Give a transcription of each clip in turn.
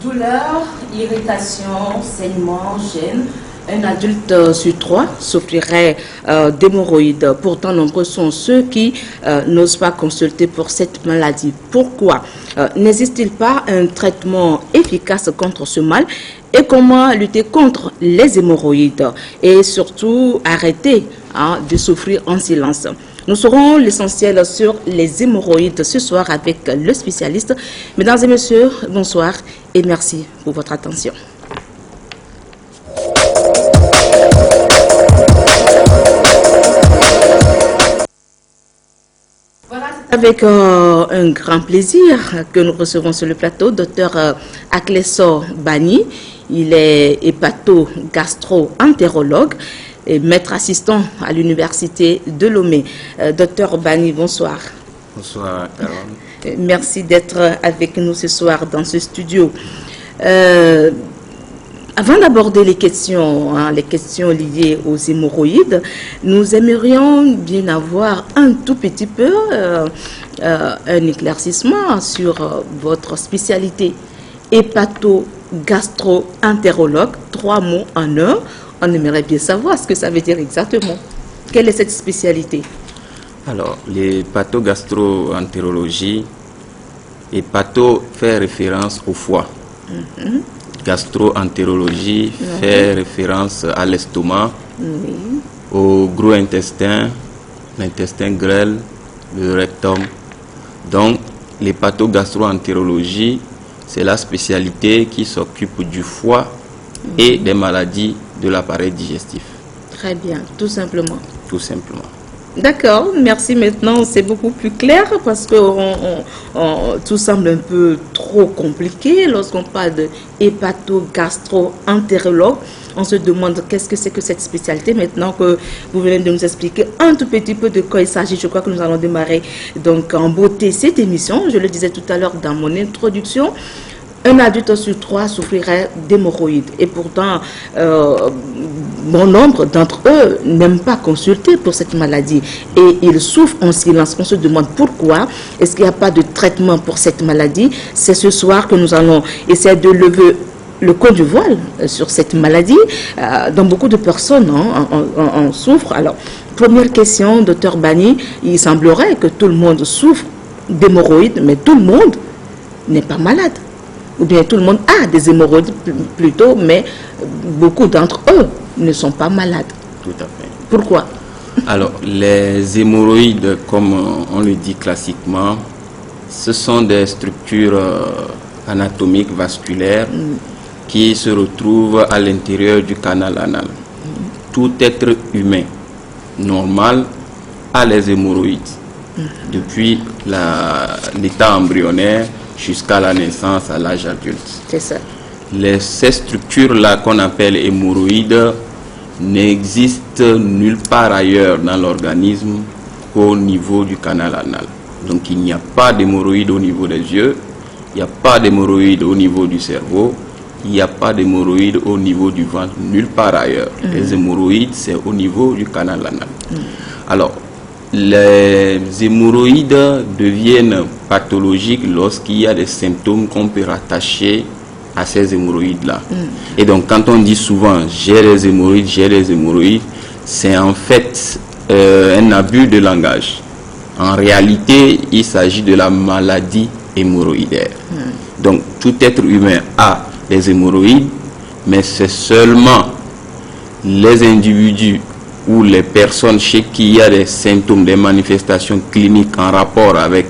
Douleur, irritation, saignement, gêne. Un adulte sur 3 souffrirait d'hémorroïdes. Pourtant, nombreux sont ceux qui n'osent pas consulter pour cette maladie. Pourquoi? N'existe-t-il pas un traitement efficace contre ce mal? Et comment lutter contre les hémorroïdes? Et surtout, arrêter de souffrir en silence. Nous saurons l'essentiel sur les hémorroïdes ce soir avec le spécialiste. Mesdames et messieurs, bonsoir et merci pour votre attention. Voilà, c'est avec un grand plaisir que nous recevons sur le plateau Dr Akleso Bani. Il est hépato-gastro-entérologue et maître assistant à l'université de Lomé. Docteur Bani, bonsoir. Bonsoir, Caroline. Merci d'être avec nous ce soir dans ce studio. Avant d'aborder les questions liées aux hémorroïdes, nous aimerions bien avoir un tout petit peu un éclaircissement sur votre spécialité. Hépato-gastro-entérologue, 3 mots en un. On aimerait bien savoir ce que ça veut dire exactement. Quelle est cette spécialité? Alors, l'hépato-gastro-entérologie, hépato fait référence au foie. Gastro-entérologie fait référence à l'estomac, au gros intestin, l'intestin grêle, le rectum. Donc, l'hépato-gastro-entérologie, c'est la spécialité qui s'occupe du foie et des maladies de l'appareil digestif. Très bien, tout simplement. Tout simplement. D'accord, merci. Maintenant, c'est beaucoup plus clair parce que tout semble un peu trop compliqué. Lorsqu'on parle de hépato-gastro-entérologue, on se demande qu'est-ce que c'est que cette spécialité. Maintenant que vous venez de nous expliquer un tout petit peu de quoi il s'agit, je crois que nous allons démarrer donc en beauté cette émission. Je le disais tout à l'heure dans mon introduction. Un adulte sur 3 souffrirait d'hémorroïdes. Et pourtant, bon nombre d'entre eux n'aiment pas consulter pour cette maladie. Et ils souffrent en silence. On se demande pourquoi. Est-ce qu'il n'y a pas de traitement pour cette maladie? C'est ce soir que nous allons essayer de lever le col du voile sur cette maladie, dont beaucoup de personnes en souffrent. Alors, première question, docteur Bani, il semblerait que tout le monde souffre d'hémorroïdes, mais tout le monde n'est pas malade. Ou bien tout le monde a des hémorroïdes plutôt, mais beaucoup d'entre eux ne sont pas malades. Tout à fait. Pourquoi? Alors, les hémorroïdes, comme on le dit classiquement, ce sont des structures anatomiques vasculaires qui se retrouvent à l'intérieur du canal anal. Tout être humain normal a les hémorroïdes. Depuis l'état embryonnaire jusqu'à la naissance à l'âge adulte. C'est ça. Ces structures-là qu'on appelle hémorroïdes n'existent nulle part ailleurs dans l'organisme qu'au niveau du canal anal. Donc il n'y a pas d'hémorroïdes au niveau des yeux, il n'y a pas d'hémorroïdes au niveau du cerveau, il n'y a pas d'hémorroïdes au niveau du ventre, nulle part ailleurs. Les hémorroïdes, c'est au niveau du canal anal. Alors, les hémorroïdes deviennent pathologiques lorsqu'il y a des symptômes qu'on peut rattacher à ces hémorroïdes-là. Et donc, quand on dit souvent « j'ai les hémorroïdes », c'est en fait un abus de langage. En réalité, il s'agit de la maladie hémorroïdaire. Donc, tout être humain a des hémorroïdes, mais c'est seulement les individus ou les personnes chez qui il y a des symptômes, des manifestations cliniques en rapport avec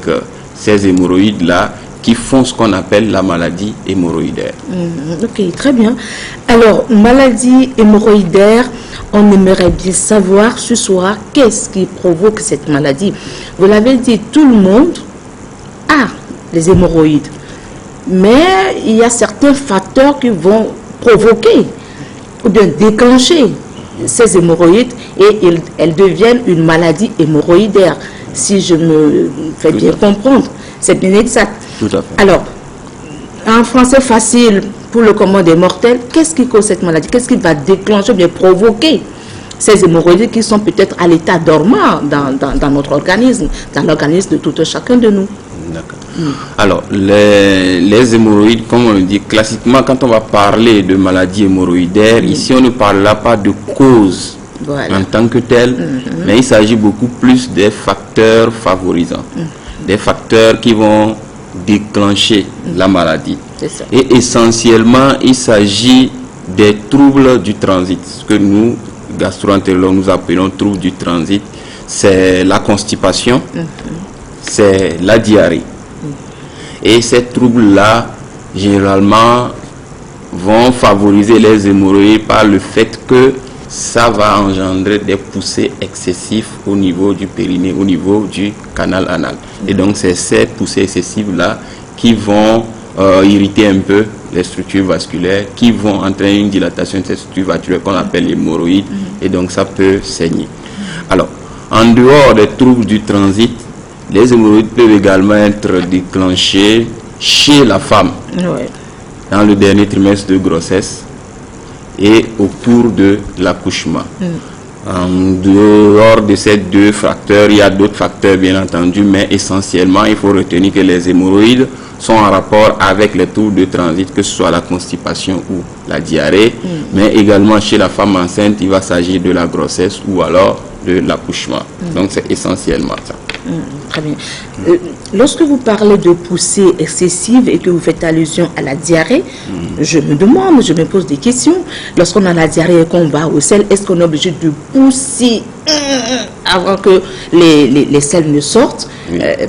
ces hémorroïdes-là qui font ce qu'on appelle la maladie hémorroïdaire. Ok, très bien. Alors, maladie hémorroïdaire, on aimerait bien savoir ce soir qu'est-ce qui provoque cette maladie. Vous l'avez dit, tout le monde a les hémorroïdes, mais il y a certains facteurs qui vont provoquer ou bien déclencher ces hémorroïdes et elles deviennent une maladie hémorroïdaire. Si je me fais bien comprendre, c'est bien exact. Tout à fait. Alors, En français facile, pour le commun des mortels, qu'est-ce qui cause cette maladie? Qu'est-ce qui va déclencher, bien provoquer ces hémorroïdes qui sont peut-être à l'état dormant dans notre organisme, dans l'organisme de tout un chacun de nous? D'accord. Alors, les hémorroïdes, comme on le dit classiquement, quand on va parler de maladie hémorroïdaire, ici on ne parlera pas de cause en tant que telle, mais il s'agit beaucoup plus des facteurs favorisants, des facteurs qui vont déclencher la maladie. Et essentiellement, il s'agit des troubles du transit, ce que nous, gastro-entérologues, nous appelons troubles du transit. C'est la constipation, c'est la diarrhée. Et ces troubles-là, généralement, vont favoriser les hémorroïdes par le fait que ça va engendrer des poussées excessives au niveau du périnée, au niveau du canal anal. Et donc, c'est ces poussées excessives-là qui vont irriter un peu les structures vasculaires, qui vont entraîner une dilatation de ces structures vasculaires qu'on appelle l'hémorroïde, et donc ça peut saigner. Alors, en dehors des troubles du transit, les hémorroïdes peuvent également être déclenchés chez la femme dans le dernier trimestre de grossesse et au cours de l'accouchement. En dehors de ces deux facteurs, il y a d'autres facteurs bien entendu, mais essentiellement, il faut retenir que les hémorroïdes sont en rapport avec les troubles de transit, que ce soit la constipation ou la diarrhée, mais également chez la femme enceinte, il va s'agir de la grossesse ou alors de l'accouchement. Donc c'est essentiellement ça. Très bien. Lorsque vous parlez de poussée excessive et que vous faites allusion à la diarrhée, je me demande, je me pose des questions. Lorsqu'on a la diarrhée et qu'on va au sel, est-ce qu'on est obligé de pousser avant que les selles ne sortent?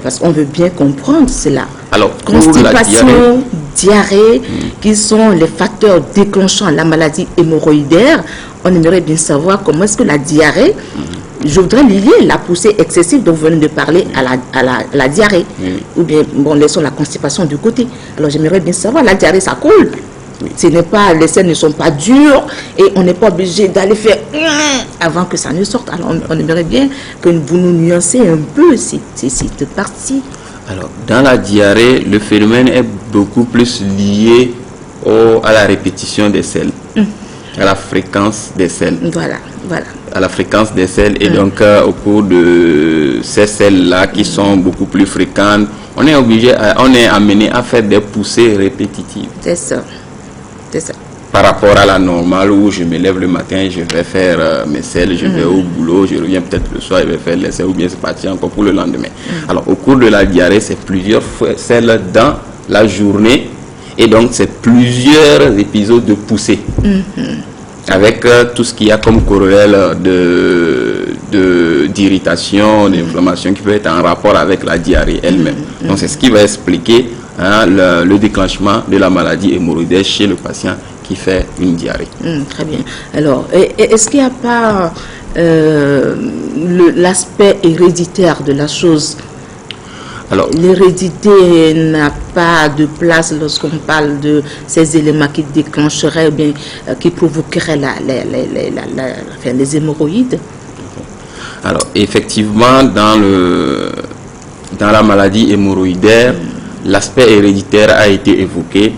Parce qu'on veut bien comprendre cela. Alors, constipation, diarrhée, qui sont les facteurs déclenchant la maladie hémorroïdaire. On aimerait bien savoir comment est-ce que la diarrhée, je voudrais lier la poussée excessive dont vous venez de parler à la diarrhée. Ou bien, bon, laissons la constipation de côté. Alors, j'aimerais bien savoir, la diarrhée, ça coule. Ce n'est pas, les selles ne sont pas dures et on n'est pas obligé d'aller faire avant que ça ne sorte. Alors, on aimerait bien que vous nous nuancez un peu cette partie. Alors, dans la diarrhée, le phénomène est beaucoup plus lié à la répétition des selles, à la fréquence des selles. Voilà. À la fréquence des selles. Et donc, au cours de ces selles-là qui sont beaucoup plus fréquentes, on est amené à faire des poussées répétitives. C'est ça. Par rapport à la normale où je me lève le matin, je vais faire mes selles, je vais au boulot, je reviens peut-être le soir, je vais faire les selles ou bien c'est parti encore pour le lendemain. Alors au cours de la diarrhée, c'est plusieurs selles dans la journée et donc c'est plusieurs épisodes de poussée avec tout ce qu'il y a comme corollaire d'irritation, d'inflammation qui peut être en rapport avec la diarrhée elle-même. Donc c'est ce qui va expliquer le déclenchement de la maladie hémorroïdaire chez le patient qui fait une diarrhée. Très bien. Alors, est-ce qu'il n'y a pas l'aspect héréditaire de la chose? Alors, l'hérédité n'a pas de place lorsqu'on parle de ces éléments qui déclencheraient, bien, qui provoqueraient les hémorroïdes. Alors, effectivement, dans la maladie hémorroïdaire, l'aspect héréditaire a été évoqué.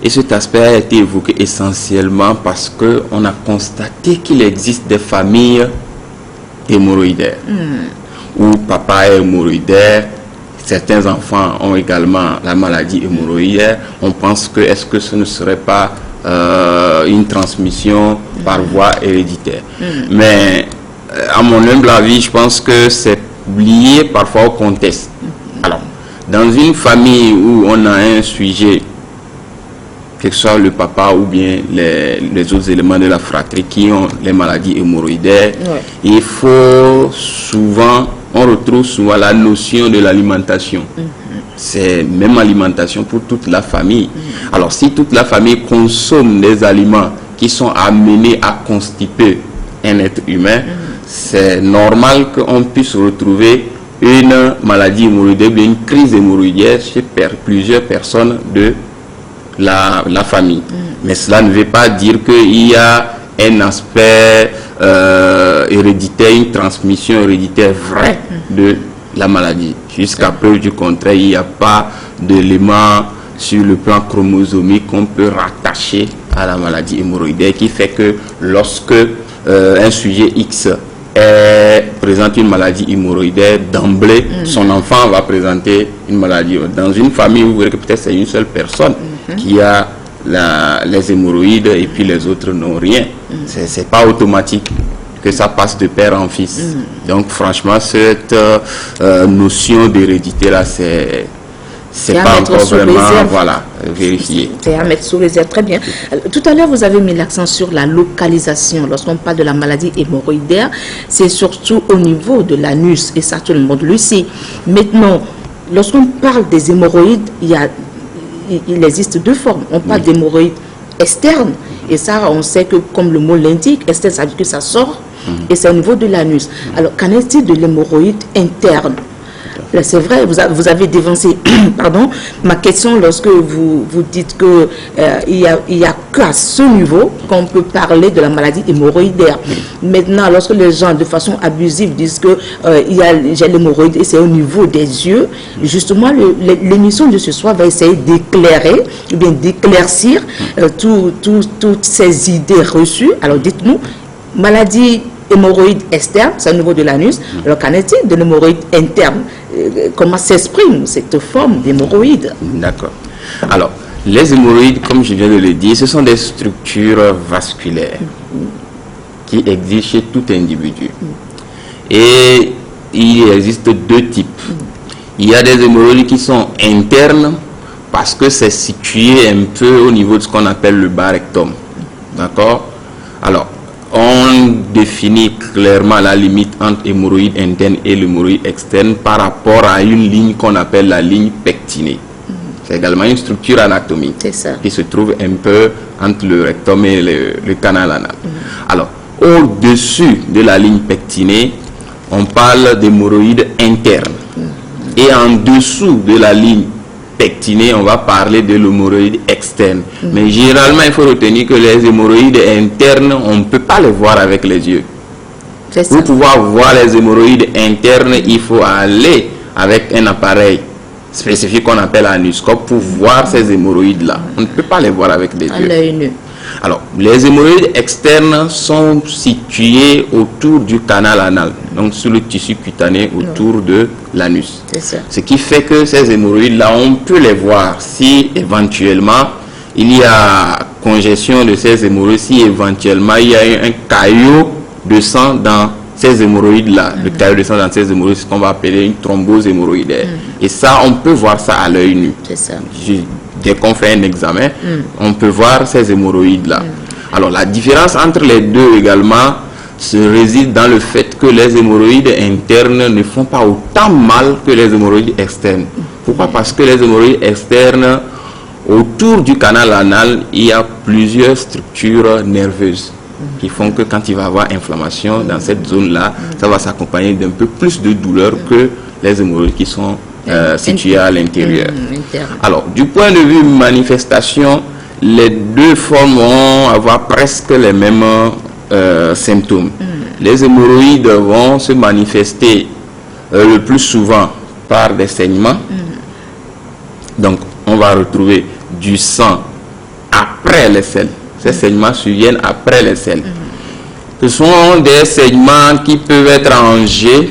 Et cet aspect a été évoqué essentiellement parce qu'on a constaté qu'il existe des familles hémorroïdaires, où papa est hémorroïdaire, certains enfants ont également la maladie hémorroïdaire. On pense que est-ce que ce ne serait pas une transmission par voie héréditaire. Mais à mon humble avis, je pense que c'est lié parfois au contexte. Alors, dans une famille où on a un sujet, que ce soit le papa ou bien les autres éléments de la fratrie qui ont les maladies hémorroïdaires, il faut souvent, on retrouve souvent la notion de l'alimentation. C'est même alimentation pour toute la famille. Alors si toute la famille consomme des aliments qui sont amenés à constiper un être humain, c'est normal qu'on puisse retrouver une maladie hémorroïdaire, une crise hémorroïdaire chez plusieurs personnes de la famille. Mais cela ne veut pas dire qu'il y a un aspect héréditaire, une transmission héréditaire vraie de la maladie. Jusqu'à preuve du contraire, il n'y a pas d'éléments sur le plan chromosomique qu'on peut rattacher à la maladie hémorroïdaire, qui fait que lorsque un sujet X présente une maladie hémorroïdaire, d'emblée, son enfant va présenter une maladie. Dans une famille, vous verrez que peut-être c'est une seule personne qui a les hémorroïdes et puis les autres n'ont rien. C'est pas automatique que ça passe de père en fils. Donc franchement, cette notion d'hérédité là, c'est pas encore vraiment vérifié. C'est à mettre sous réserve, très bien. Tout à l'heure, vous avez mis l'accent sur la localisation. Lorsqu'on parle de la maladie hémorroïdaire, c'est surtout au niveau de l'anus, et ça tout le monde le sait. Maintenant, lorsqu'on parle des hémorroïdes, il existe deux formes. On parle d'hémorroïdes externes, et ça, on sait que, comme le mot l'indique, externe, ça veut dire que ça sort, et c'est au niveau de l'anus. Alors, qu'en est-il de l'hémorroïde interne? C'est vrai, vous avez dévancé pardon, ma question lorsque vous dites que il y a qu'à ce niveau qu'on peut parler de la maladie hémorroïdaire. Maintenant, lorsque les gens de façon abusive disent que j'ai l'hémorroïde et c'est au niveau des yeux, justement l'émission de ce soir va essayer d'éclairer ou bien d'éclaircir toutes ces idées reçues. Alors dites-nous, maladie hémorroïde externe, c'est au niveau de l'anus. Alors qu'en est-il de l'hémorroïde interne? Comment s'exprime cette forme d'hémorroïde? D'accord. Alors, les hémorroïdes, comme je viens de le dire, ce sont des structures vasculaires qui existent chez tout individu. Et il existe deux types. Il y a des hémorroïdes qui sont internes parce que c'est situé un peu au niveau de ce qu'on appelle le bas rectum. D'accord? Alors, on définit clairement la limite entre hémorroïde interne et l'hémorroïde externe par rapport à une ligne qu'on appelle la ligne pectinée. C'est également une structure anatomique qui se trouve un peu entre le rectum et le canal anal. Alors, au-dessus de la ligne pectinée, on parle d'hémorroïde interne. Et en dessous de la ligne pectinée, on va parler de l'hémorroïde externe. Mais généralement, il faut retenir que les hémorroïdes internes, on ne peut pas les voir avec les yeux. Pour pouvoir voir les hémorroïdes internes, il faut aller avec un appareil spécifique qu'on appelle anuscope pour voir ces hémorroïdes-là. On ne peut pas les voir avec des yeux. l'œil nu. Alors, les hémorroïdes externes sont situés autour du canal anal, donc sur le tissu cutané autour de l'anus. Ce qui fait que ces hémorroïdes-là, on peut les voir si éventuellement il y a congestion de ces hémorroïdes, si éventuellement il y a un caillot de sang dans ces hémorroïdes-là. Le caillot de sang dans ces hémorroïdes, c'est ce qu'on va appeler une thrombose hémorroïdaire. Et ça, on peut voir ça à l'œil nu. Dès qu'on fait un examen, on peut voir ces hémorroïdes-là. Alors, la différence entre les deux également se réside dans le fait que les hémorroïdes internes ne font pas autant mal que les hémorroïdes externes. Pourquoi? Parce que les hémorroïdes externes, autour du canal anal, il y a plusieurs structures nerveuses qui font que quand il va y avoir inflammation dans cette zone-là, ça va s'accompagner d'un peu plus de douleur que les hémorroïdes qui sont situés à l'intérieur. Alors, du point de vue manifestation, les deux formes vont avoir presque les mêmes symptômes. Les hémorroïdes vont se manifester le plus souvent par des saignements. Donc, on va retrouver du sang après les selles. Ces saignements surviennent après les selles. Ce sont des saignements qui peuvent être en jet,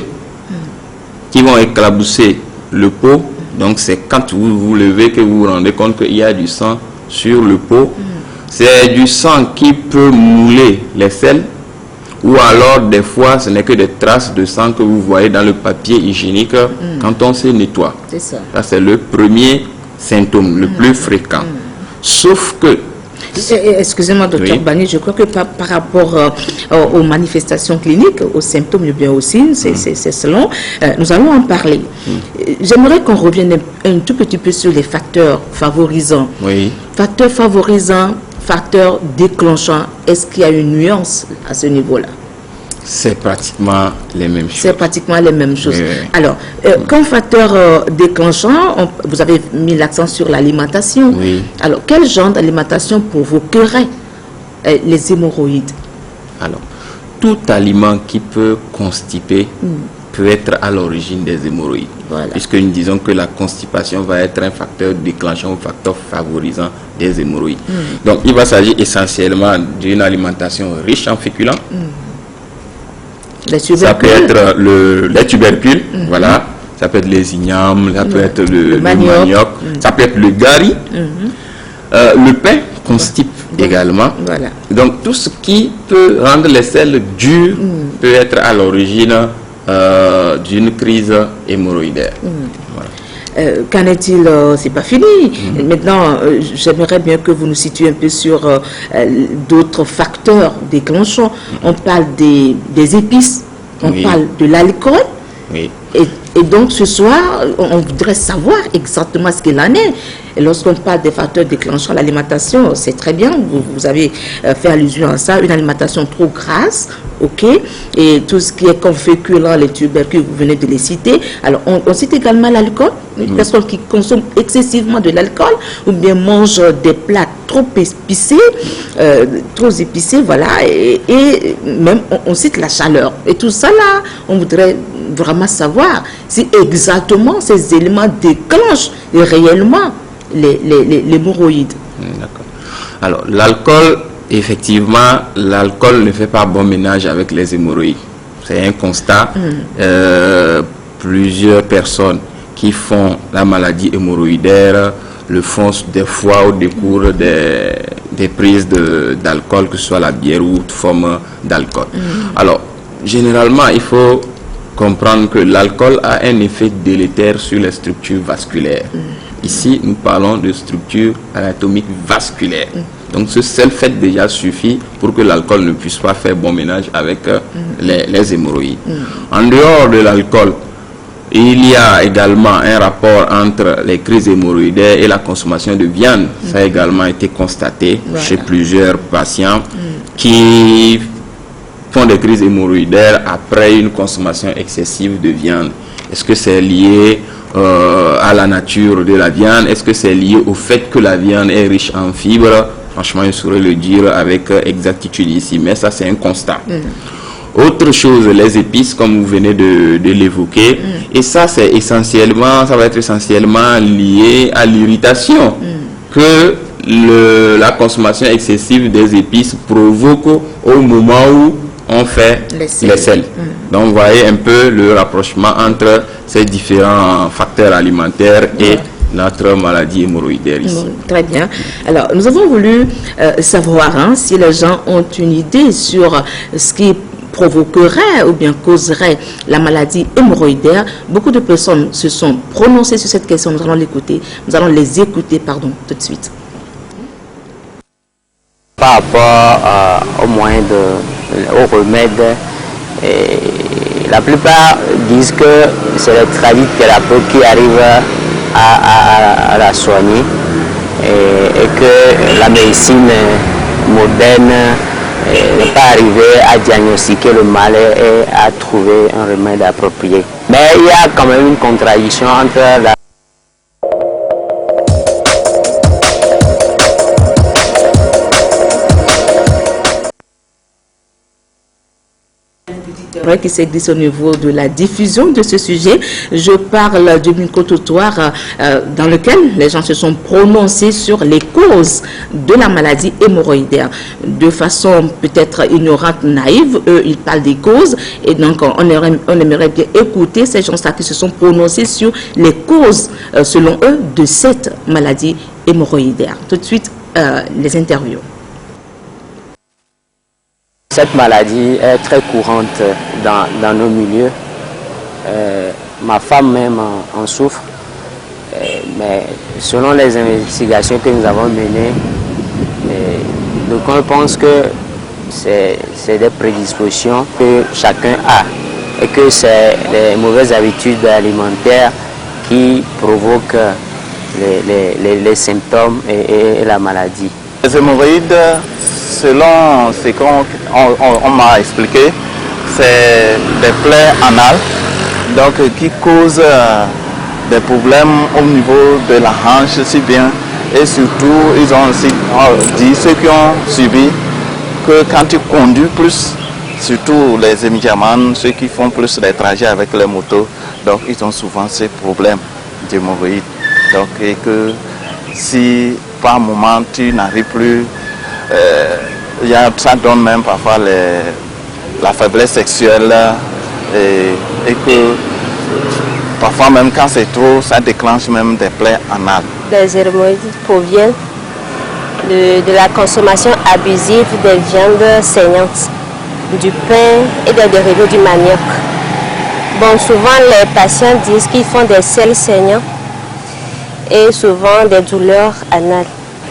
qui vont éclabousser le pot. Donc c'est quand vous vous levez que vous vous rendez compte qu'il y a du sang sur le pot. C'est du sang qui peut mouler les selles, ou alors des fois ce n'est que des traces de sang que vous voyez dans le papier hygiénique quand on se nettoie. Ça c'est le premier symptôme, le plus fréquent. Sauf que excusez-moi, docteur Bani, je crois que par rapport aux manifestations cliniques, aux symptômes, bien aussi, c'est selon, nous allons en parler. J'aimerais qu'on revienne un tout petit peu sur les facteurs favorisants. Facteurs favorisants, facteurs déclenchants, est-ce qu'il y a une nuance à ce niveau-là? C'est pratiquement les mêmes choses. C'est pratiquement les mêmes choses. Alors, comme facteur déclenchant, vous avez mis l'accent sur l'alimentation. Alors, quel genre d'alimentation provoquerait les hémorroïdes? Alors, tout aliment qui peut constiper peut être à l'origine des hémorroïdes. Voilà. Puisque nous disons que la constipation va être un facteur déclenchant ou facteur favorisant des hémorroïdes. Donc, il va s'agir essentiellement d'une alimentation riche en féculents. Ça peut être les tubercules, voilà. Ça peut être les ignames, ça peut être le manioc, ça peut être le gari. Le pain constipe également. Voilà. Donc, tout ce qui peut rendre les selles dures peut être à l'origine d'une crise hémorroïdaire. Voilà. Qu'en est-il? C'est pas fini. Maintenant, j'aimerais bien que vous nous situiez un peu sur d'autres facteurs déclenchants. On parle des épices, on parle de l'alcool. Oui. Et donc ce soir, on voudrait savoir exactement ce qu'il en est. Et lorsqu'on parle des facteurs déclenchants, l'alimentation, c'est très bien, vous avez fait allusion à ça, une alimentation trop grasse, ok, et tout ce qui est comme féculent, les tubercules, vous venez de les citer. Alors on cite également l'alcool, une personne qui consomme excessivement de l'alcool, ou bien mange des plats trop épicés, voilà, et même on cite la chaleur. Et tout ça là, on voudrait vraiment savoir si exactement ces éléments déclenchent réellement les hémorroïdes. D'accord. Alors, l'alcool, effectivement, l'alcool ne fait pas bon ménage avec les hémorroïdes. C'est un constat. Plusieurs personnes qui font la maladie hémorroïdaire le font des fois au décours des prises d'alcool, que ce soit la bière ou toute forme d'alcool. Alors, généralement, il faut comprendre que l'alcool a un effet délétère sur les structures vasculaires. Ici, nous parlons de structures anatomiques vasculaires. Donc, ce seul fait déjà suffit pour que l'alcool ne puisse pas faire bon ménage avec les hémorroïdes. En dehors de l'alcool, il y a également un rapport entre les crises hémorroïdaires et la consommation de viande. Ça a également été constaté chez plusieurs patients qui font des crises hémorroïdaires après une consommation excessive de viande. Est-ce que c'est lié à la nature de la viande? Est-ce que c'est lié au fait que la viande est riche en fibres? Franchement, je saurais le dire avec exactitude ici, mais ça c'est un constat. Autre chose, les épices, comme vous venez de l'évoquer, et ça c'est essentiellement, ça va être essentiellement lié à l'irritation que la consommation excessive des épices provoque au moment où on fait les sels. Donc, vous voyez un peu le rapprochement entre ces différents facteurs alimentaires et notre maladie hémorroïdaire ici. Très bien. Alors, nous avons voulu savoir si les gens ont une idée sur ce qui provoquerait ou bien causerait la maladie hémorroïdaire. Beaucoup de personnes se sont prononcées sur cette question. Nous allons les écouter, tout de suite. Par rapport aux moyens aux remèdes, la plupart disent que c'est les tradithérapeutes qui arrivent à la soigner et que la médecine moderne n'est pas arrivée à diagnostiquer le mal et à trouver un remède approprié. Mais il y a quand même une contradiction entre la qui s'existe au niveau de la diffusion de ce sujet. Je parle du micro-trottoir dans lequel les gens se sont prononcés sur les causes de la maladie hémorroïdaire. De façon peut-être ignorante, naïve, eux, ils parlent des causes et donc on aimerait bien écouter ces gens-là qui se sont prononcés sur les causes, selon eux, de cette maladie hémorroïdaire. Tout de suite, les interviews. Cette maladie est très courante dans nos milieux. Ma femme même en souffre. Mais selon les investigations que nous avons menées, donc on pense que c'est des prédispositions que chacun a et que c'est les mauvaises habitudes alimentaires qui provoquent les symptômes et la maladie. Les hémorroïdes, selon ce qu'on m'a expliqué, c'est des plaies anales donc, qui causent des problèmes au niveau de la hanche si bien. Et surtout, ils ont aussi dit, ceux qui ont subi, que quand tu conduis plus, surtout les émigrants, ceux qui font plus les trajets avec les motos, Donc ils ont souvent ces problèmes d'hémorroïdes. Donc et que si par moment tu n'arrives plus, ça donne même parfois la faiblesse sexuelle et que parfois même quand c'est trop, ça déclenche même des plaies anales. Les hémorroïdes proviennent de la consommation abusive des viandes saignantes, du pain et des dérivés du manioc. Bon, souvent les patients disent qu'ils font des selles saignants et souvent des douleurs anales.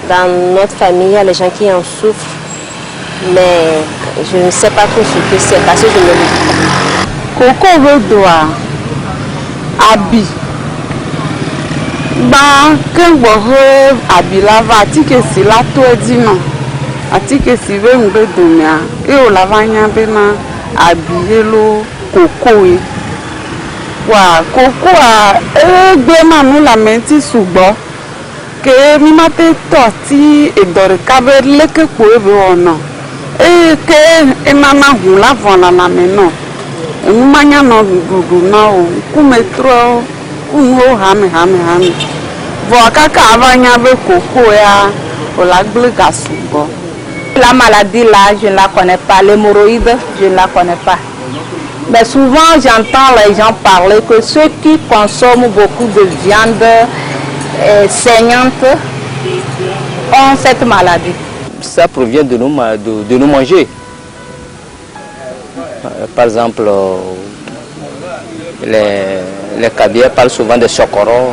Dans notre famille, il y a les gens qui en souffrent, mais je ne sais pas trop ce que c'est parce que je ne le dis pas. Coco veut doigt, habit. Bah, quand vous habit là, va que c'est là tout dit non. Atike si veut me donner et au lavanya bena habillé lo coco e. Wa coco a bema nous la menti subo que mi mate torti e dore caber le que poeve ono. E que e mama hula vona na meno. E manya no gugu na o ku metro ku hame. Vo kaka avanya be coco ya o la glega subo. La maladie là, je ne la connais pas. L'hémorroïde, je ne la connais pas. Mais souvent, j'entends les gens parler que ceux qui consomment beaucoup de viande saignante ont cette maladie. Ça provient de nous manger. Par exemple, les cabières parlent souvent de chocoros.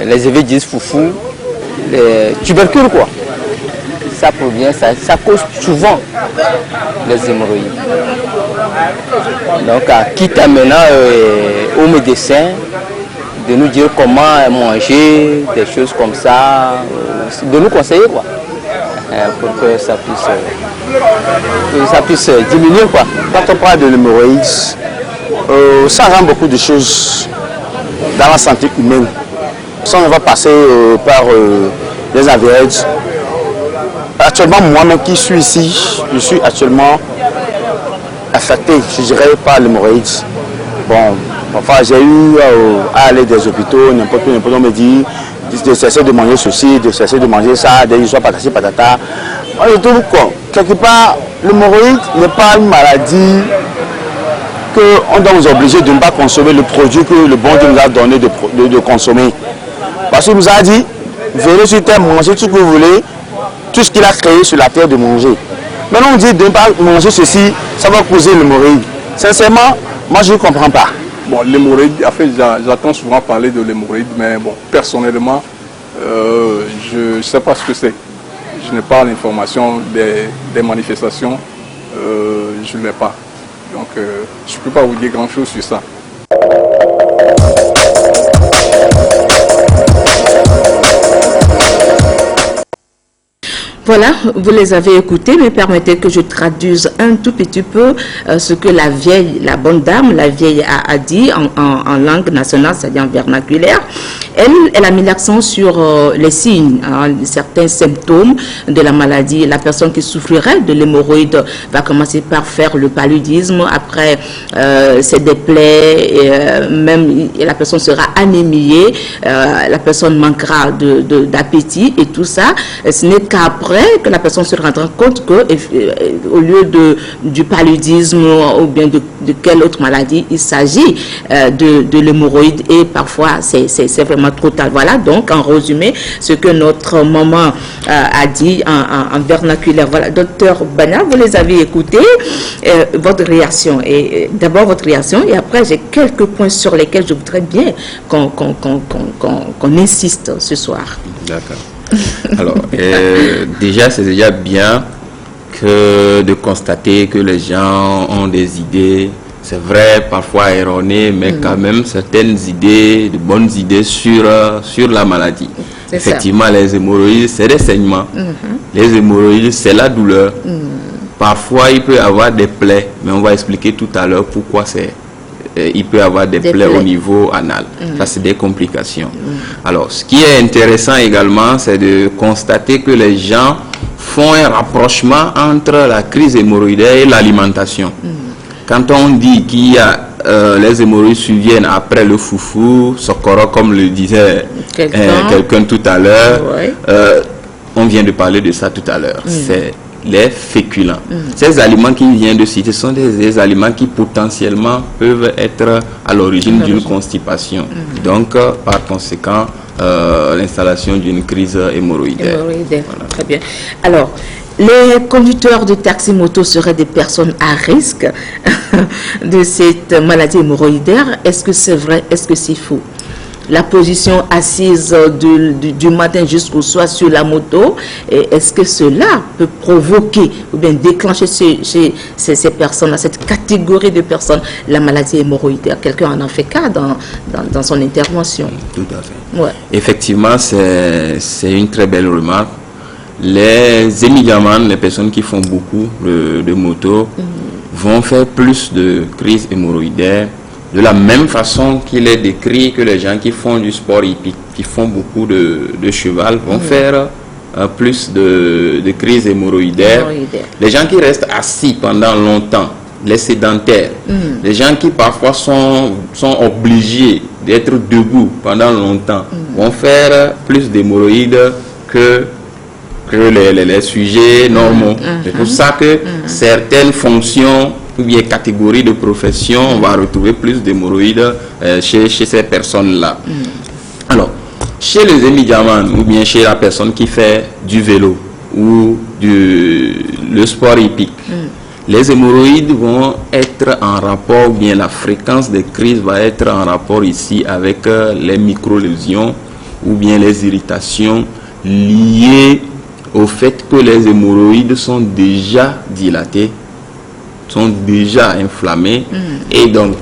Les évêques disent foufou. Les tubercules quoi, ça provient, ça cause souvent les hémorroïdes. Donc quitte à maintenant au médecin de nous dire comment manger, des choses comme ça, de nous conseiller quoi, pour que ça puisse diminuer quoi. Quand on parle de l'hémorroïde, ça rend beaucoup de choses dans la santé humaine. Ça, on va passer par les avérages. Actuellement, moi-même qui suis ici, je suis actuellement affecté, je dirais, par l'hémorroïde. Bon, parfois j'ai eu à aller des hôpitaux, n'importe où, on me dit de cesser de manger ceci, de cesser de manger ça, de soit patati patata. Moi, je trouve que quelque part, l'hémorroïde n'est pas une maladie qu'on doit nous obliger de ne pas consommer le produit que le bon Dieu nous a donné de consommer. Parce qu'il nous a dit, venez sur terre manger tout ce que vous voulez, tout ce qu'il a créé sur la terre de manger. Maintenant on dit de ne pas manger ceci, ça va causer l'hémorroïde. Sincèrement, moi je ne comprends pas. Bon, l'hémorroïde, en fait, j'entends souvent parler de l'hémorroïde, mais bon, personnellement, je ne sais pas ce que c'est. Je n'ai pas l'information des manifestations, je ne l'ai pas. Donc, je ne peux pas vous dire grand-chose sur ça. Voilà, vous les avez écoutés, mais permettez que je traduise un tout petit peu ce que la bonne dame, la vieille a dit en langue nationale, c'est-à-dire en vernaculaire. Elle a mis l'accent sur les signes, certains symptômes de la maladie. La personne qui souffrirait de l'hémorroïde va commencer par faire le paludisme, après c'est des plaies, même la personne sera anémiée, la personne manquera d'appétit et tout ça. Ce n'est qu'après que la personne se rendra compte que au lieu du paludisme ou bien de quelle autre maladie il s'agit de l'hémorroïde, et parfois c'est vraiment trop tard. Voilà donc en résumé ce que notre maman a dit en vernaculaire. Voilà, docteur Bana, vous les avez écoutés, votre réaction, et d'abord votre réaction, et après j'ai quelques points sur lesquels je voudrais bien qu'on insiste ce soir. D'accord. Alors, déjà, c'est déjà bien de constater que les gens ont des idées, c'est vrai, parfois erronées, mais quand même certaines idées, de bonnes idées sur la maladie. Effectivement, les hémorroïdes, c'est des saignements. Les hémorroïdes, c'est la douleur. Parfois, il peut y avoir des plaies, mais on va expliquer tout à l'heure pourquoi il peut y avoir des plaies au niveau anal. Ça, c'est des complications. Alors, ce qui est intéressant également, c'est de constater que les gens font un rapprochement entre la crise hémorroïdaire et l'alimentation. quand on dit qu'il y a les hémorroïdes surviennent après le foufou, sokoro, comme le disait quelqu'un tout à l'heure, Ouais. On vient de parler de ça tout à l'heure. C'est les féculents. Ces aliments qu'il vient de citer sont des aliments qui potentiellement peuvent être à l'origine d'une constipation. Donc, par conséquent, l'installation d'une crise hémorroïdaire. Voilà. Très bien. Alors, les conducteurs de taxi-moto seraient des personnes à risque de cette maladie hémorroïdaire. Est-ce que c'est vrai? Est-ce que c'est faux? La position assise du matin jusqu'au soir sur la moto, est-ce que cela peut provoquer ou bien déclencher chez ces personnes-là, cette catégorie de personnes, la maladie hémorroïdaire? Quelqu'un en a fait cas dans son intervention. Tout à fait. Ouais. Effectivement, c'est une très belle remarque. Les émigrants, les personnes qui font beaucoup de moto, vont faire plus de crises hémorroïdaires de la même façon qu'il est décrit que les gens qui font du sport hippique, qui font beaucoup de cheval, vont faire plus de crises hémorroïdaires. Les gens qui restent assis pendant longtemps, les sédentaires, les gens qui parfois sont obligés d'être debout pendant longtemps, vont faire plus d'hémorroïdes que les sujets normaux. C'est pour ça que certaines fonctions ou bien catégories de profession, on va retrouver plus d'hémorroïdes chez ces personnes-là. Alors, chez les émigrants ou bien chez la personne qui fait du vélo ou le sport hippique, les hémorroïdes vont être en rapport, ou bien la fréquence des crises va être en rapport ici avec les micro-lésions ou bien les irritations liées au fait que les hémorroïdes sont déjà dilatés, sont déjà inflammés, et donc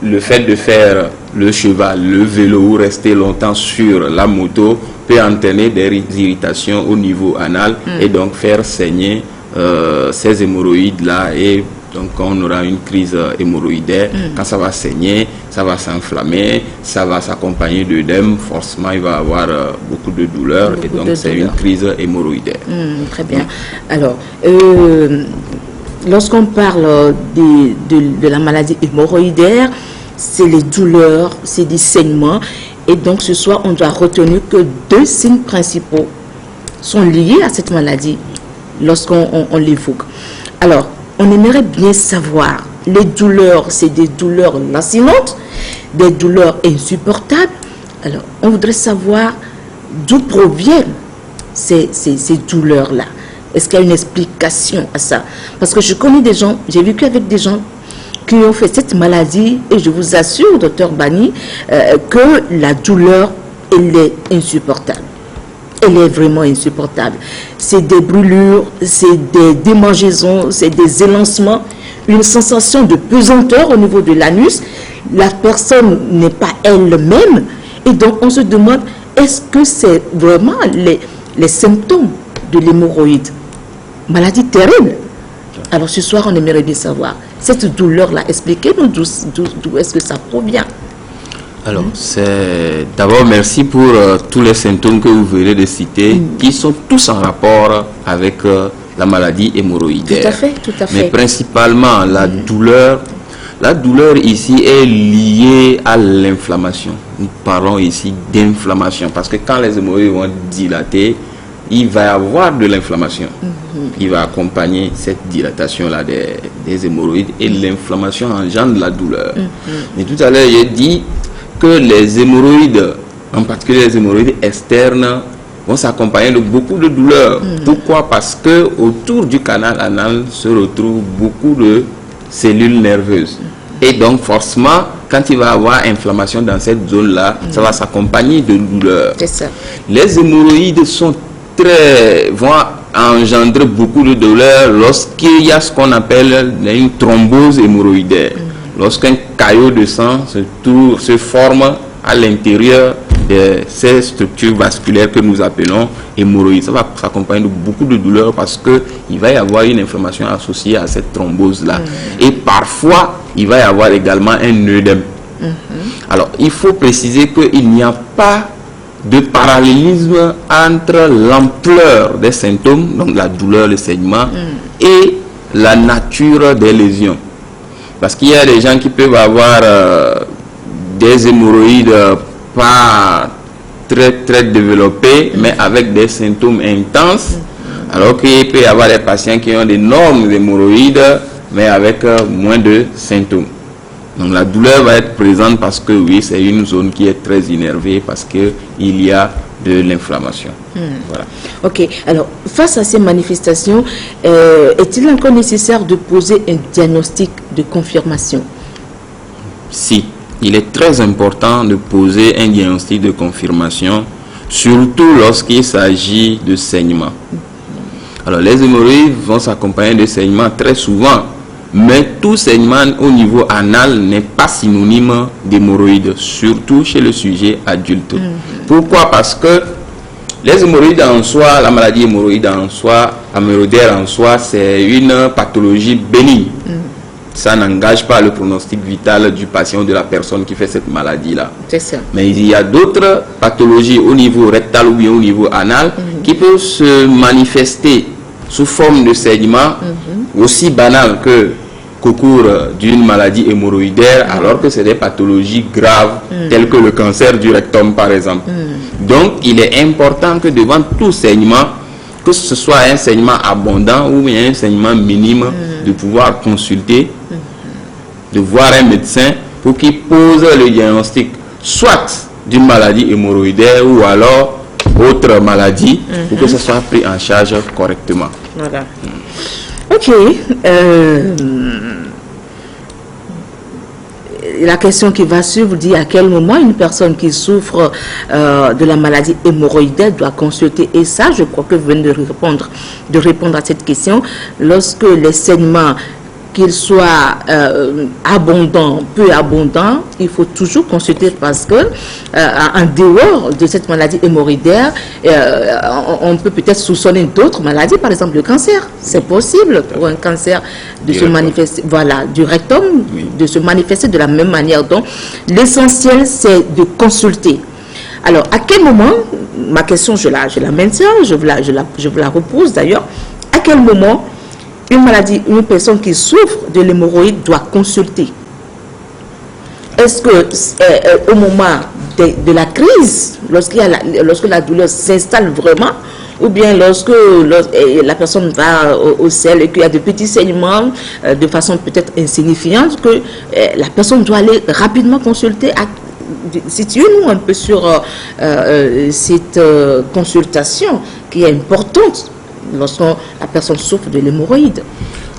le fait de faire le cheval, le vélo ou rester longtemps sur la moto peut entraîner des irritations au niveau anal et donc faire saigner ces hémorroïdes-là, et donc on aura une crise hémorroïdaire. Quand ça va saigner, ça va s'inflammer, ça va s'accompagner d'œdème, forcément il va avoir beaucoup de douleur, et donc c'est une crise hémorroïdaire. Très bien. Alors, lorsqu'on parle de la maladie hémorroïdaire, c'est les douleurs, c'est des saignements, et donc ce soir on doit retenir que deux signes principaux sont liés à cette maladie lorsqu'on l'évoque. Alors, on aimerait bien savoir, les douleurs, c'est des douleurs lancinantes, des douleurs insupportables. Alors, on voudrait savoir d'où proviennent ces douleurs-là. Est-ce qu'il y a une explication à ça? Parce que je connais des gens, j'ai vécu avec des gens qui ont fait cette maladie, et je vous assure, docteur Bani, que la douleur, elle est insupportable. Elle est vraiment insupportable. C'est des brûlures, c'est des démangeaisons, c'est des élancements, une sensation de pesanteur au niveau de l'anus. La personne n'est pas elle-même, et donc on se demande, est-ce que c'est vraiment les symptômes de l'hémorroïde? Maladie terrible. Alors ce soir, on aimerait bien savoir, cette douleur-là, expliquez-nous d'où est-ce que ça provient. Alors, c'est d'abord merci pour tous les symptômes que vous venez de citer, qui sont tous en rapport avec la maladie hémorroïdaire. Tout à fait, tout à fait. Mais principalement, la douleur ici est liée à l'inflammation. Nous parlons ici d'inflammation, parce que quand les hémorroïdes vont dilater, il va y avoir de l'inflammation. Il va accompagner cette dilatation-là des hémorroïdes, et l'inflammation engendre la douleur. Mais tout à l'heure, j'ai dit que les hémorroïdes, en particulier les hémorroïdes externes, vont s'accompagner de beaucoup de douleurs. Pourquoi? Parce que autour du canal anal se retrouvent beaucoup de cellules nerveuses. Et donc forcément, quand il va y avoir inflammation dans cette zone-là, ça va s'accompagner de douleurs. C'est ça. Les hémorroïdes vont engendrer beaucoup de douleurs lorsqu'il y a ce qu'on appelle une thrombose hémorroïdaire. Lorsqu'un caillot de sang se forme à l'intérieur de ces structures vasculaires que nous appelons hémorroïdes, ça va s'accompagner de beaucoup de douleurs, parce qu'il va y avoir une inflammation associée à cette thrombose-là. Et parfois, il va y avoir également un œdème. Alors, il faut préciser qu'il n'y a pas de parallélisme entre l'ampleur des symptômes, donc la douleur, le saignement, et la nature des lésions. Parce qu'il y a des gens qui peuvent avoir des hémorroïdes pas très développées, mais avec des symptômes intenses, alors qu'il peut y avoir des patients qui ont d'énormes hémorroïdes, mais avec moins de symptômes. Donc la douleur va être présente parce que oui, c'est une zone qui est très innervée, parce qu'il y a de l'inflammation. Voilà. Ok, alors face à ces manifestations, est-il encore nécessaire de poser un diagnostic de confirmation? Si, il est très important de poser un diagnostic de confirmation, surtout lorsqu'il s'agit de saignement. Alors les hémorroïdes vont s'accompagner de saignements très souvent, mais tout saignement au niveau anal n'est pas synonyme d'hémorroïdes, surtout chez le sujet adulte. Pourquoi? Parce que les hémorroïdes en soi, la maladie hémorroïde en soi, hémorroïdaire en soi, c'est une pathologie bénigne. Ça n'engage pas le pronostic vital du patient ou de la personne qui fait cette maladie-là. C'est ça. Mais il y a d'autres pathologies au niveau rectal ou bien au niveau anal qui peuvent se manifester sous forme de saignement aussi banal qu'au cours d'une maladie hémorroïdaire, alors que c'est des pathologies graves telles que le cancer du rectum par exemple. Donc il est important que devant tout saignement, que ce soit un saignement abondant ou bien un saignement minime, de pouvoir consulter, de voir un médecin pour qu'il pose le diagnostic soit d'une maladie hémorroïdaire ou alors autre maladie, pour que ce soit pris en charge correctement. Voilà. Ok. La question qui va suivre dit à quel moment une personne qui souffre de la maladie hémorroïdaire doit consulter. Et ça, je crois que vous venez de répondre à cette question. Lorsque les saignements, qu'ils soient abondants, peu abondants, il faut toujours consulter parce que en dehors de cette maladie hémorroïdaire, on peut peut-être soupçonner d'autres maladies, par exemple le cancer. C'est possible pour un cancer de se manifester, voilà, du rectum, de se manifester de la même manière. Donc, l'essentiel, c'est de consulter. Alors, à quel moment, ma question, je la maintiens, je vous la repose d'ailleurs, à quel moment une personne qui souffre de l'hémorroïde doit consulter? Est-ce que au moment de la crise, lorsque la douleur s'installe vraiment, ou bien lorsque la personne va au sel et qu'il y a de petits saignements de façon peut-être insignifiante, que la personne doit aller rapidement consulter? Situez-nous un peu sur cette consultation qui est importante lorsque la personne souffre de l'hémorroïde.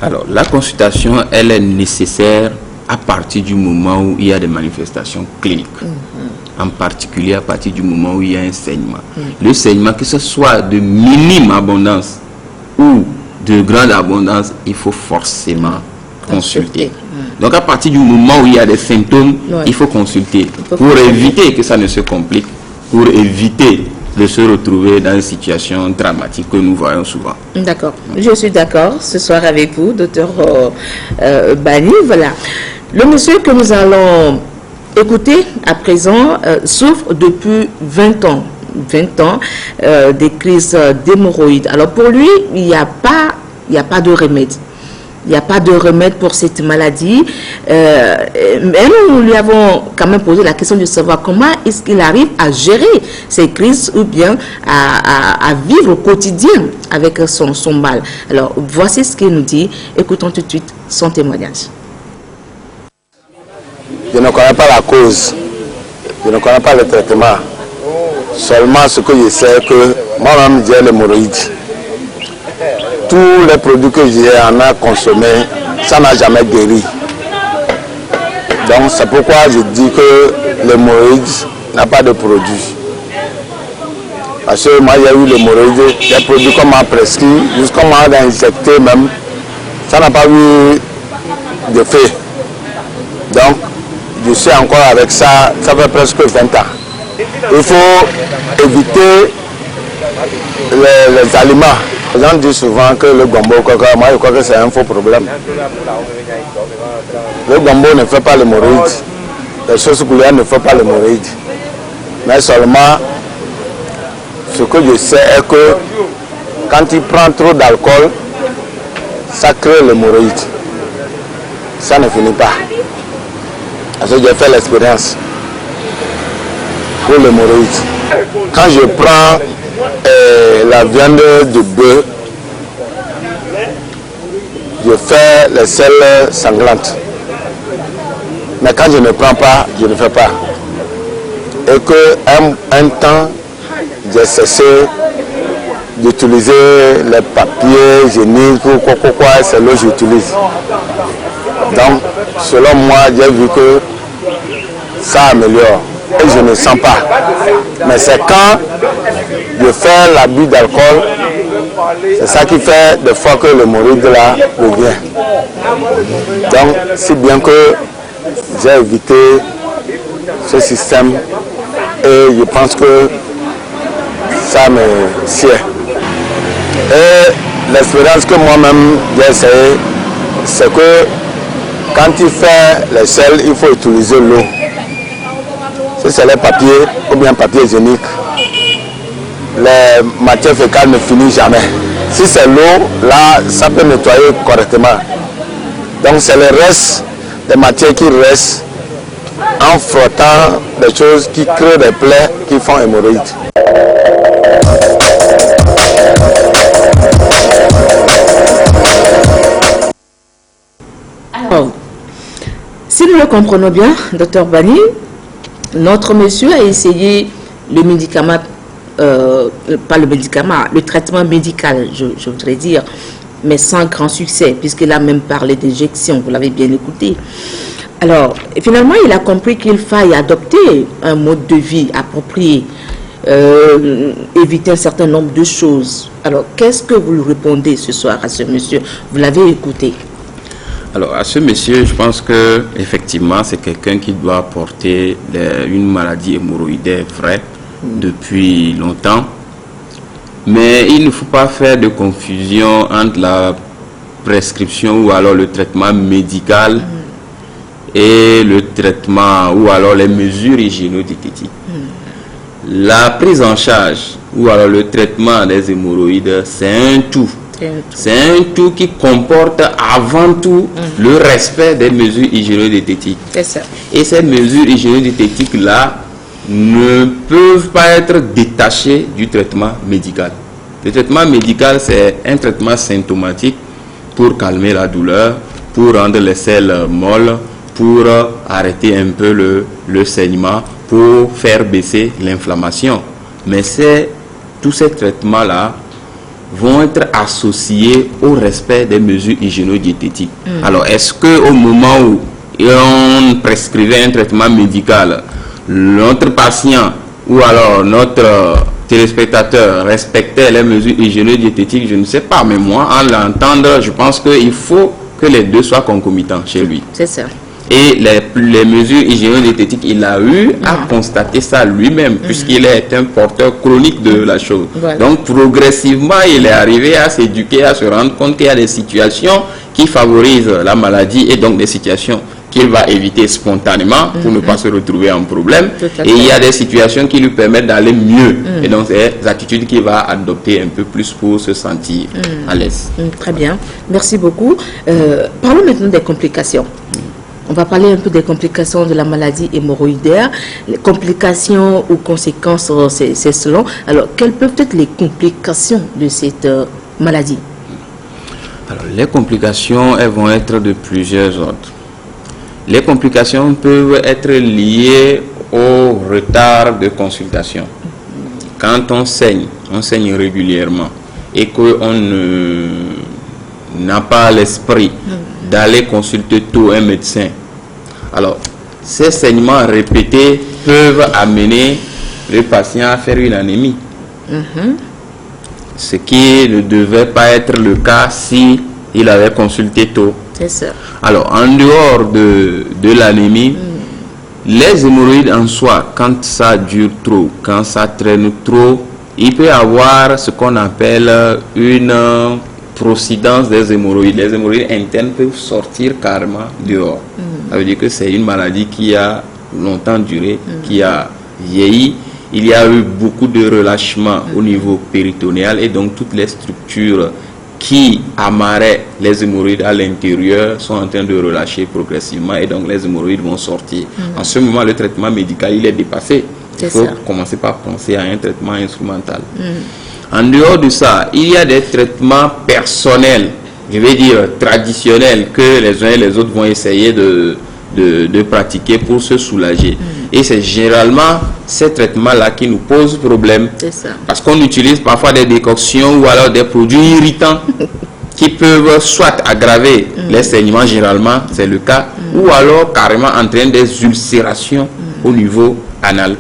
Alors, la consultation, elle est nécessaire à partir du moment où il y a des manifestations cliniques. En particulier à partir du moment où il y a un saignement. Le saignement, que ce soit de minime abondance ou de grande abondance, il faut forcément consulter. Donc, à partir du moment où il y a des symptômes, il faut consulter pour éviter que ça ne se complique, pour éviter de se retrouver dans une situation dramatique que nous voyons souvent. D'accord. Je suis d'accord ce soir avec vous, docteur Bani. Voilà. Le monsieur que nous allons écouter à présent souffre depuis 20 ans. 20 ans des crises d'hémorroïdes. Alors pour lui, il n'y a pas de remède. Il n'y a pas de remède pour cette maladie. Mais nous lui avons quand même posé la question de savoir comment est-ce qu'il arrive à gérer ces crises ou bien à vivre au quotidien avec son mal. Alors, voici ce qu'il nous dit. Écoutons tout de suite son témoignage. Je ne connais pas la cause. Je ne connais pas le traitement. Seulement ce que je sais que moi-même j'ai l'hémorroïde. Tous les produits que j'ai en a consommé, ça n'a jamais guéri. Donc c'est pourquoi je dis que l'hémorroïde n'a pas de produit. Parce que moi j'ai eu l'hémorroïde, des produits qu'on m'a prescrit, jusqu'à m'a injecté même, ça n'a pas eu de fait. Donc je suis encore avec ça, ça fait presque 20 ans. Il faut éviter les aliments. Les gens disent souvent que le gombo, moi je crois que c'est un faux problème. Le gombo ne fait pas l'hémorroïde. Les choses coulées ne font pas l'hémorroïde. Mais seulement, ce que je sais est que quand il prend trop d'alcool, ça crée l'hémorroïde. ça ne finit pas. Parce que j'ai fait l'expérience pour l'hémorroïde. Quand je prends la viande de bœuf, je fais les selles sanglantes. Mais quand je ne prends pas, je ne fais pas. Et qu'un temps, j'ai cessé d'utiliser les papiers hygiéniques ou quoi, c'est l'eau que j'utilise. Donc, selon moi, j'ai vu que ça améliore. Et je ne sens pas. Mais c'est quand je fais l'abus d'alcool, c'est ça qui fait des fois que l'hémorroïde là revient. Donc, si bien que j'ai évité ce système et je pense que ça me sied. Et l'expérience que moi-même j'ai essayé, c'est que quand tu fais les sels, il faut utiliser l'eau. Si c'est les papiers ou bien papier hygiénique, les matières fécales ne finissent jamais. Si c'est l'eau, là, ça peut nettoyer correctement. Donc c'est le reste des matières qui restent en frottant des choses qui créent des plaies qui font hémorroïdes. Alors, si nous le comprenons bien, Dr Bani, notre monsieur a essayé le médicament, pas le médicament, le traitement médical, je voudrais dire, mais sans grand succès, puisqu'il a même parlé d'injection, vous l'avez bien écouté. Alors, finalement, il a compris qu'il faille adopter un mode de vie approprié, éviter un certain nombre de choses. Alors, qu'est-ce que vous lui répondez ce soir à ce monsieur? Vous l'avez écouté. Alors, à ce monsieur, je pense que effectivement, c'est quelqu'un qui doit porter une maladie hémorroïdaire vraie depuis longtemps. Mais il ne faut pas faire de confusion entre la prescription ou alors le traitement médical et le traitement ou alors les mesures hygiéno-diététiques. La prise en charge ou alors le traitement des hémorroïdes, c'est un tout. C'est un tout qui comporte avant tout le respect des mesures hygiéno-diététiques. Et ces mesures hygiéno-diététiques-là ne peuvent pas être détachées du traitement médical. Le traitement médical, c'est un traitement symptomatique pour calmer la douleur, pour rendre les selles molles, pour arrêter un peu le saignement, pour faire baisser l'inflammation. Mais tous ces traitements-là vont être associés au respect des mesures hygiéno-diététiques. Alors, est-ce qu'au moment où on prescrivait un traitement médical, notre patient ou alors notre téléspectateur respectait les mesures hygiéno-diététiques? Je ne sais pas, mais moi, en l'entendre, je pense qu'il faut que les deux soient concomitants chez lui. C'est ça. Et les mesures hygiéno-diététiques, il a eu à constater ça lui-même, puisqu'il est un porteur chronique de la chose. Voilà. Donc, progressivement, il est arrivé à s'éduquer, à se rendre compte qu'il y a des situations qui favorisent la maladie et donc des situations qu'il va éviter spontanément pour ne pas se retrouver en problème. Et il y a des situations qui lui permettent d'aller mieux. Et donc, c'est des attitudes qu'il va adopter un peu plus pour se sentir à l'aise. Très bien. Merci beaucoup. Parlons maintenant des complications. On va parler un peu des complications de la maladie hémorroïdaire. Les complications ou conséquences, c'est selon. Alors, quelles peuvent être les complications de cette maladie? Alors, les complications, elles vont être de plusieurs ordres. Les complications peuvent être liées au retard de consultation. Quand on saigne régulièrement et qu'on n'a pas l'esprit d'aller consulter tôt un médecin. Alors, ces saignements répétés peuvent amener le patient à faire une anémie. Ce qui ne devait pas être le cas si il avait consulté tôt. C'est ça. Alors, en dehors de l'anémie, les hémorroïdes en soi, quand ça dure trop, quand ça traîne trop, il peut y avoir ce qu'on appelle une procidence des hémorroïdes. Les hémorroïdes internes peuvent sortir carrément dehors. Ça veut dire que c'est une maladie qui a longtemps duré, qui a vieilli. Il y a eu beaucoup de relâchement au niveau péritonéal et donc toutes les structures qui amarraient les hémorroïdes à l'intérieur sont en train de relâcher progressivement et donc les hémorroïdes vont sortir. En ce moment, le traitement médical, il est dépassé. Il faut commencer par penser à un traitement instrumental. En dehors de ça, il y a des traitements personnels, je vais dire traditionnels, que les uns et les autres vont essayer de pratiquer pour se soulager. Et c'est généralement ces traitements-là qui nous posent problème. Parce qu'on utilise parfois des décoctions ou alors des produits irritants qui peuvent soit aggraver les saignements, généralement c'est le cas, ou alors carrément entraîner des ulcérations au niveau anal.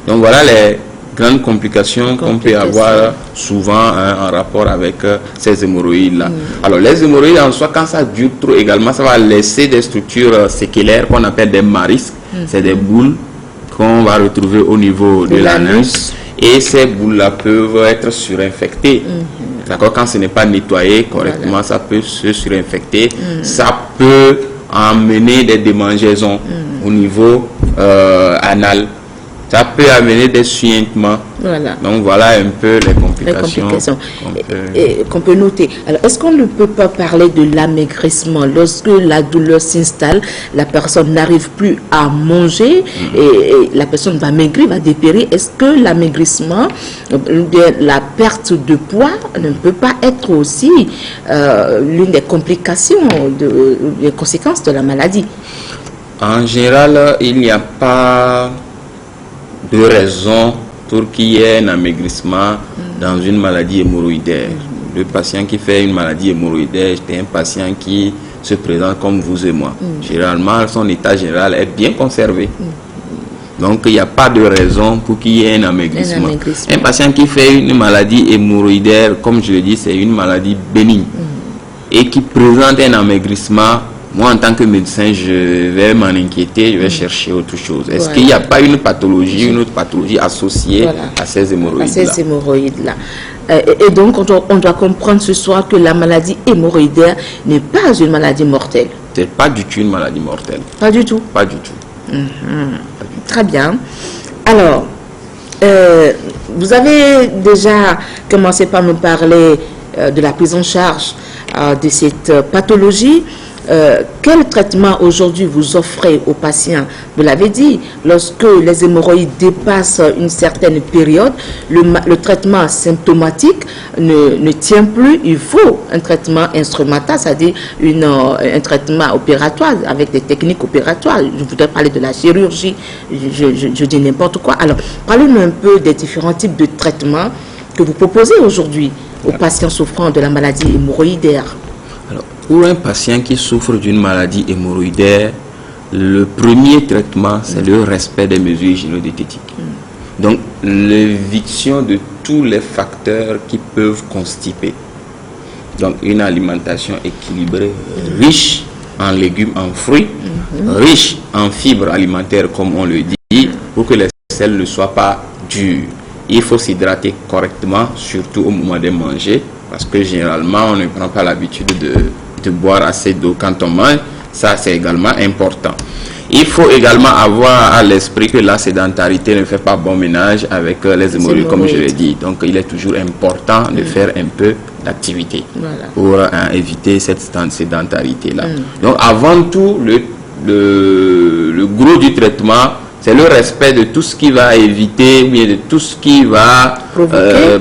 Donc voilà les grandes complications qu'on peut avoir souvent en rapport avec ces hémorroïdes-là. Alors les hémorroïdes en soi, quand ça dure trop également, ça va laisser des structures séquelaires qu'on appelle des marisques. C'est des boules qu'on va retrouver au niveau de l'anus. Et ces boules-là peuvent être surinfectées. D'accord, quand ce n'est pas nettoyé correctement, ça peut se surinfecter. Ça peut amener des démangeaisons au niveau anal. Ça peut amener des suintements. Donc voilà un peu les complications qu'on peut noter. Alors, est-ce qu'on ne peut pas parler de l'amaigrissement? Lorsque la douleur s'installe, la personne n'arrive plus à manger et la personne va maigrir, va dépérir. Est-ce que l'amaigrissement, la perte de poids ne peut pas être aussi l'une des complications, des conséquences de la maladie? En général, il n'y a pas de raison pour qu'il y ait un amaigrissement dans une maladie hémorroïdaire. Le patient qui fait une maladie hémorroïdaire, c'est un patient qui se présente comme vous et moi. Généralement, son état général est bien conservé. Donc, il n'y a pas de raison pour qu'il y ait un amaigrissement. Un patient qui fait une maladie hémorroïdaire, comme je le dis, c'est une maladie bénigne et qui présente un amaigrissement. Moi, en tant que médecin, je vais m'en inquiéter, je vais chercher autre chose. Est-ce qu'il n'y a pas une autre pathologie associée à ces hémorroïdes-là? Et donc, on doit comprendre ce soir que la maladie hémorroïdaire n'est pas une maladie mortelle. C'est pas du tout une maladie mortelle. Pas du tout? Pas du tout. Très bien. Alors, vous avez déjà commencé par nous parler de la prise en charge de cette pathologie. Quel traitement aujourd'hui vous offrez aux patients? Vous l'avez dit, lorsque les hémorroïdes dépassent une certaine période, le traitement symptomatique ne tient plus. Il faut un traitement instrumental, c'est-à-dire un traitement opératoire avec des techniques opératoires. Je voudrais parler de la chirurgie, je dis n'importe quoi. Alors, parlez-nous un peu des différents types de traitements que vous proposez aujourd'hui aux patients souffrant de la maladie hémorroïdaire. Alors, pour un patient qui souffre d'une maladie hémorroïdaire, le premier traitement, c'est le respect des mesures hygiéno-diététiques. Donc, l'éviction de tous les facteurs qui peuvent constiper. Donc, une alimentation équilibrée, riche en légumes, en fruits, riche en fibres alimentaires, comme on le dit, pour que les selles ne soient pas dures. Il faut s'hydrater correctement, surtout au moment de manger, parce que généralement, on ne prend pas l'habitude de boire assez d'eau quand on mange. Ça, c'est également important. Il faut également avoir à l'esprit que la sédentarité ne fait pas bon ménage avec les hémorroïdes, comme je l'ai dit. Donc, il est toujours important de faire un peu d'activité pour éviter cette sédentarité-là. Donc, avant tout, le gros du traitement, c'est le respect de tout ce qui va éviter, ou bien de tout ce qui va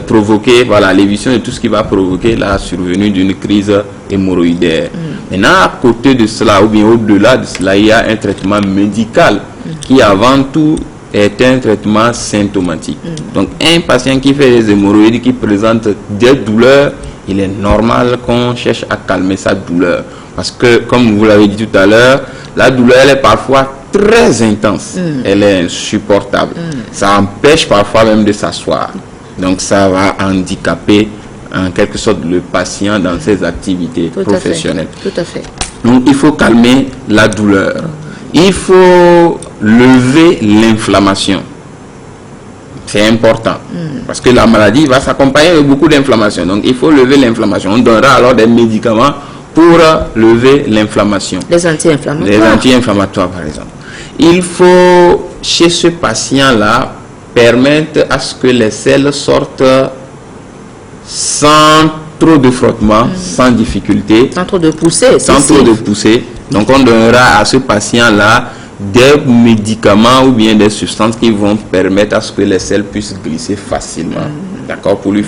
provoquer, voilà, l'éviction de tout ce qui va provoquer la survenue d'une crise hémorroïdaire. Maintenant, à côté de cela, ou bien au-delà de cela, il y a un traitement médical qui, avant tout, est un traitement symptomatique. Donc, un patient qui fait des hémorroïdes, qui présente des douleurs, il est normal qu'on cherche à calmer sa douleur. Parce que, comme vous l'avez dit tout à l'heure, la douleur, elle est parfois très intense, elle est insupportable. Ça empêche parfois même de s'asseoir. Donc ça va handicaper en quelque sorte le patient dans ses activités professionnelles. Tout à fait. Donc il faut calmer la douleur. Il faut lever l'inflammation. C'est important. Parce que la maladie va s'accompagner de beaucoup d'inflammation. Donc il faut lever l'inflammation. On donnera alors des médicaments pour lever l'inflammation. Les anti-inflammatoires. Les anti-inflammatoires, par exemple. Il faut, chez ce patient-là, permettre à ce que les selles sortent sans trop de frottement, sans difficulté. Sans trop de poussée. Sans trop de poussée. Donc on donnera à ce patient-là des médicaments ou bien des substances qui vont permettre à ce que les selles puissent glisser facilement. D'accord, pour lui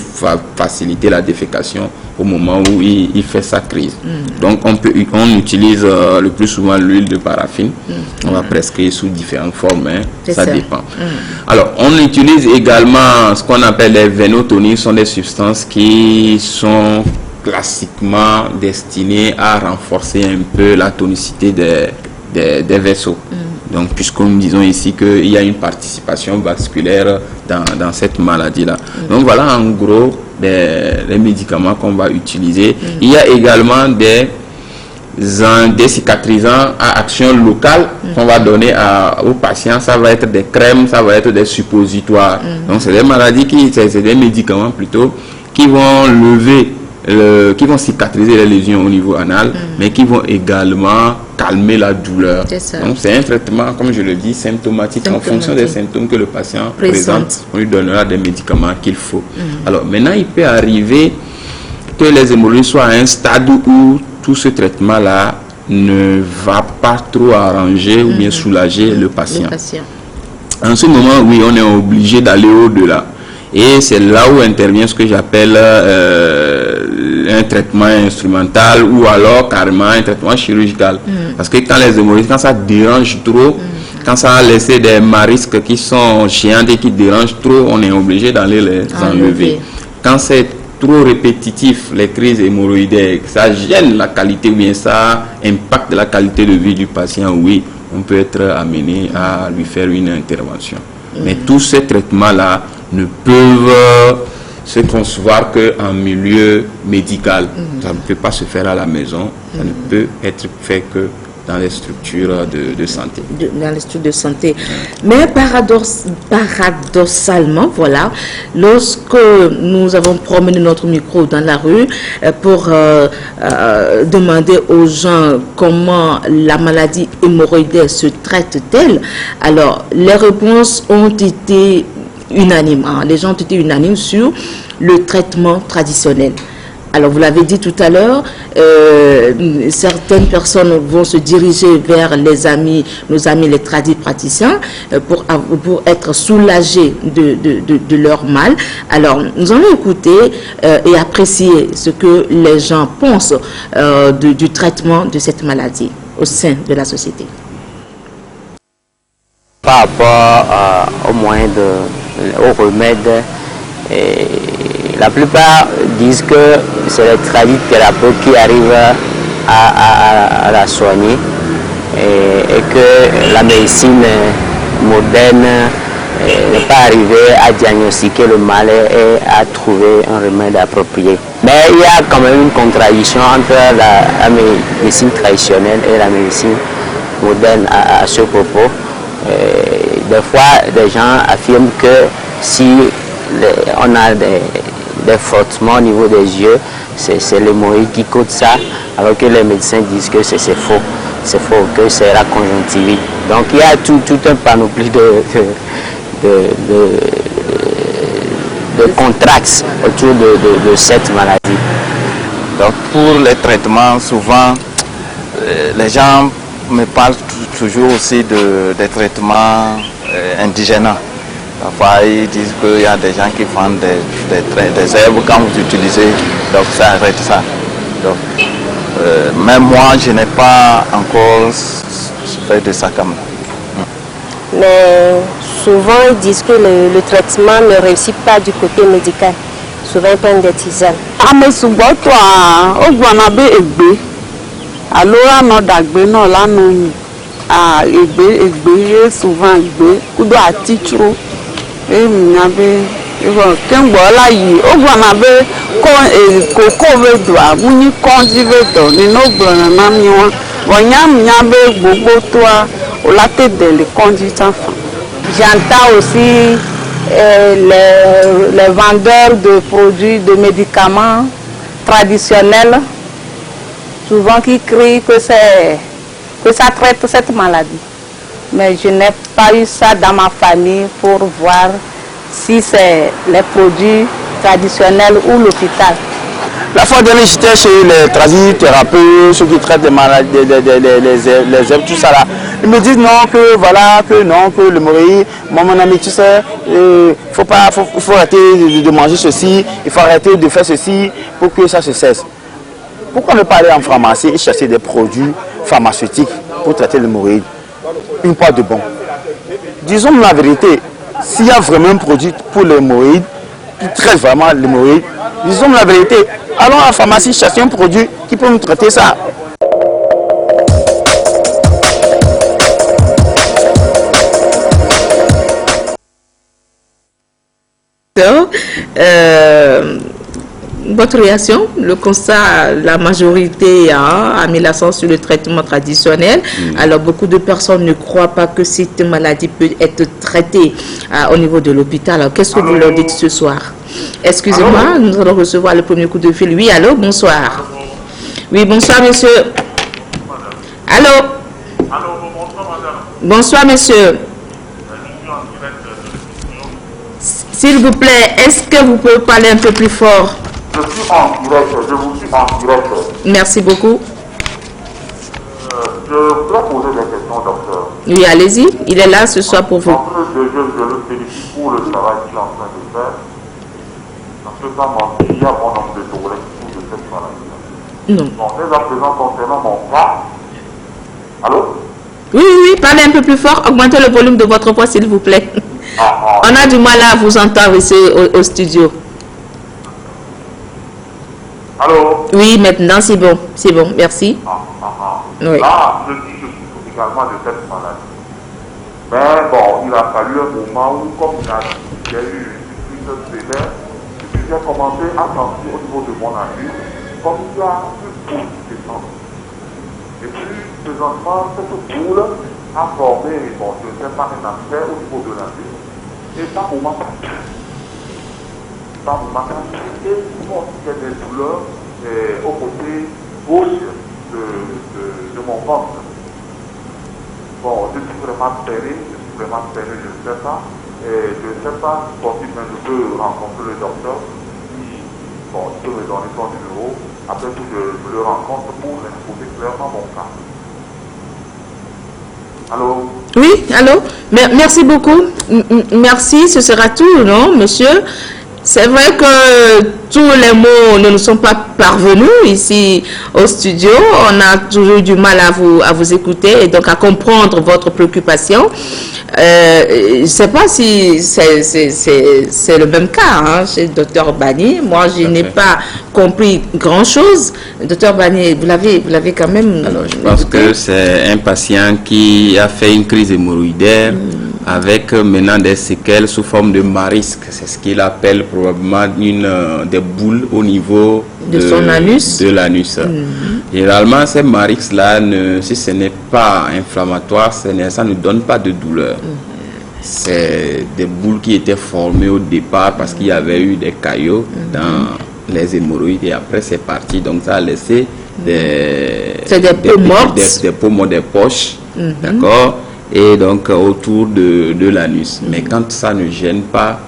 faciliter la défécation au moment où il fait sa crise. Donc on utilise le plus souvent l'huile de paraffine. On va prescrire sous différentes formes, hein. Ça dépend. Alors on utilise également ce qu'on appelle les vénotoniques. Ce sont des substances qui sont classiquement destinées à renforcer un peu la tonicité des vaisseaux. Donc, puisque nous disons ici qu'il y a une participation vasculaire dans cette maladie-là. Donc, voilà en gros les médicaments qu'on va utiliser. Il y a également des cicatrisants à action locale qu'on va donner aux patients. Ça va être des crèmes, ça va être des suppositoires. Donc, c'est des maladies c'est des médicaments plutôt qui vont lever, qui vont cicatriser les lésions au niveau anal, mais qui vont également calmer la douleur. Donc c'est un traitement, comme je le dis, symptomatique. En fonction des symptômes que le patient présente, on lui donnera des médicaments qu'il faut. Alors maintenant, il peut arriver que les hémorroïdes soient à un stade où tout ce traitement-là ne va pas trop arranger ou bien soulager le patient. En ce moment, oui, on est obligé d'aller au-delà. Et c'est là où intervient ce que j'appelle un traitement instrumental ou alors carrément un traitement chirurgical. Parce que quand les hémorroïdes, quand ça dérange trop, quand ça a laissé des marisques qui sont chiantes et qui dérangent trop, on est obligé d'aller les enlever. Quand c'est trop répétitif, les crises hémorroïdaires, ça gêne la qualité ou bien ça impacte la qualité de vie du patient, oui, on peut être amené à lui faire une intervention. Mais tous ces traitements-là ne peuvent se concevoir qu'en milieu médical. Ça ne peut pas se faire à la maison, ça ne peut être fait que dans les structures de santé. Dans les structures de santé. Mais paradoxalement, voilà, lorsque nous avons promené notre micro dans la rue pour demander aux gens comment la maladie hémorroïdaire se traite-t-elle, alors les réponses ont été unanimes. Les gens ont été unanimes sur le traitement traditionnel. Alors, vous l'avez dit tout à l'heure, certaines personnes vont se diriger vers nos amis les praticiens pour être soulagés de leur mal. Alors, nous allons écouter et apprécier ce que les gens pensent du traitement de cette maladie au sein de la société. Par rapport aux moyens, aux remèdes, la plupart disent que c'est les tradithérapeutes qui arrivent à la soigner et que la médecine moderne n'est pas arrivée à diagnostiquer le mal et à trouver un remède approprié. Mais il y a quand même une contradiction entre la médecine traditionnelle et la médecine moderne à ce propos. Des fois, des gens affirment que si on a des frottements au niveau des yeux, c'est l'hémorroïde qui cause ça, alors que les médecins disent que c'est faux. C'est faux, que c'est la conjonctivite. Donc il y a tout un panoplie de contrastes autour de cette maladie. Donc pour les traitements, souvent, les gens me parlent toujours aussi des traitements indigènes. Parfois, ils disent qu'il y a des gens qui vendent des herbes quand vous utilisez, donc ça arrête ça. Donc, même moi, je n'ai pas encore fait de ça comme ça. Mais souvent, ils disent que le traitement ne réussit pas du côté médical. Souvent, ils prennent des tisanes. J'entends aussi les vendeurs de produits, de médicaments traditionnels, souvent qui crient que ça traite cette maladie. Mais je n'ai pas eu ça dans ma famille pour voir si c'est les produits traditionnels ou l'hôpital. La fois dernière, j'étais chez les tradithérapeutes, ceux qui traitent les maladies, les herbes, tout ça là. Ils me disent non, que voilà, que non, que l'hémorroïde, moi mon ami, tu sais, faut arrêter de manger ceci, il faut arrêter de faire ceci pour que ça se cesse. Pourquoi ne pas aller en pharmacie et chercher des produits pharmaceutiques pour traiter l'hémorroïde? Une fois de bon. Disons la vérité, s'il y a vraiment un produit pour l'hémorroïde, qui traite vraiment l'hémorroïde, disons la vérité, allons à la pharmacie chercher un produit qui peut nous traiter ça. Votre réaction, le constat, la majorité a mis l'accent sur le traitement traditionnel. Alors, beaucoup de personnes ne croient pas que cette maladie peut être traitée au niveau de l'hôpital. Alors, qu'est-ce que vous leur dites ce soir? Excusez-moi, nous allons recevoir le premier coup de fil. Oui, allô, bonsoir. Oui, bonsoir, monsieur. Allô? Bonsoir, monsieur. S'il vous plaît, est-ce que vous pouvez parler un peu plus fort? Je suis en direct, je vous suis en direct. Merci beaucoup. Je voudrais poser des questions, docteur. Oui, allez-y, il est là ce soir pour vous. En plus de je le félicite pour le travail qu'il est en train de faire. Parce que ça m'a dit, il y a bon nombre de corrections de cette maladie. Non. Bon, dès à présent, concernant mon cas. Allô? Oui, oui, parlez un peu plus fort, augmentez le volume de votre voix, s'il vous plaît. On a du mal à vous entendre ici au studio. Allô? Oui, maintenant c'est bon, merci. Oui. Là, je dis que je souffre également de cette maladie. Mais bon, il a fallu un moment où, comme il y a eu une crise sévère, j'ai commencé à sentir au niveau de mon avis, comme il y a une boule qui descend. Et puis, présentement, cette boule a formé, bon, je ne sais pas, un affaire au niveau de la vie. Et par moment, et souvent, il y a des douleurs au côté gauche de mon ventre. Bon, je suis vraiment serré, je ne sais pas. Et je ne sais pas si je peux rencontrer le docteur. Bon, il peut me donner son numéro. Après tout, je le rencontre pour exposer clairement mon cas. Allô? Oui, allô? Merci beaucoup. Merci, ce sera tout, non, monsieur? C'est vrai que tous les mots ne nous sont pas parvenus ici au studio. On a toujours du mal à vous écouter et donc à comprendre votre préoccupation. Je ne sais pas si c'est le même cas hein, chez le docteur Bani. Moi, je n'ai pas compris grand-chose. Docteur Bani, vous l'avez quand même... Alors, je pense que c'est un patient qui a fait une crise hémorroïdaire avec maintenant des séquelles sous forme de marisque. C'est ce qu'il appelle probablement des boules au niveau de son anus. De l'anus. Généralement, ces marisques-là, si ce n'est pas inflammatoire, ça ne donne pas de douleur. C'est des boules qui étaient formées au départ parce qu'il y avait eu des caillots dans les hémorroïdes et après c'est parti. Donc ça a laissé des peaux mortes. Des peaux mortes, des poches. D'accord? Et donc autour de l'anus. Mais quand ça ne gêne pas,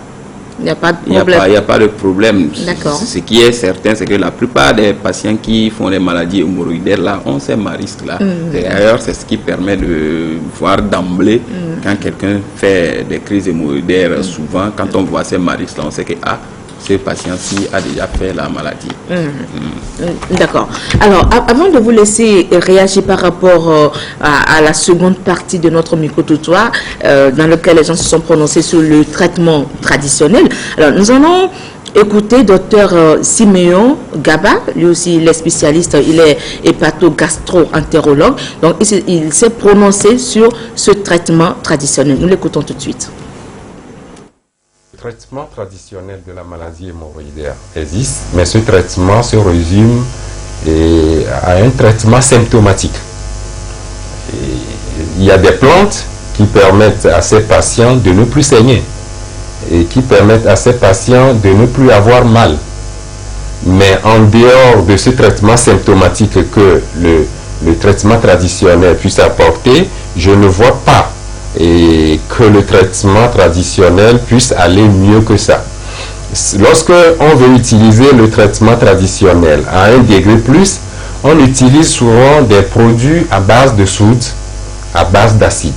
il n'y a pas de problème. Il n'y a pas de problème. Ce qui est certain, c'est que la plupart des patients qui font des maladies hémorroïdaires là ont ces marisques-là. D'ailleurs, c'est ce qui permet de voir d'emblée quand quelqu'un fait des crises hémorroïdaires. Souvent, quand on voit ces marisques-là, on sait que ce patient-ci a déjà fait la maladie. D'accord. Alors, avant de vous laisser réagir par rapport à la seconde partie de notre micro-trottoir, dans lequel les gens se sont prononcés sur le traitement traditionnel, alors nous allons écouter Dr Siméon Gaba, lui aussi il est spécialiste, il est hépato-gastro-entérologue, donc il s'est prononcé sur ce traitement traditionnel. Nous l'écoutons tout de suite. Le traitement traditionnel de la maladie hémorroïdaire existe, mais ce traitement se résume à un traitement symptomatique. Il y a des plantes qui permettent à ces patients de ne plus saigner et qui permettent à ces patients de ne plus avoir mal. Mais en dehors de ce traitement symptomatique que le traitement traditionnel puisse apporter, je ne vois pas et que le traitement traditionnel puisse aller mieux que ça. Lorsque on veut utiliser le traitement traditionnel à un degré plus, on utilise souvent des produits à base de soude, à base d'acide.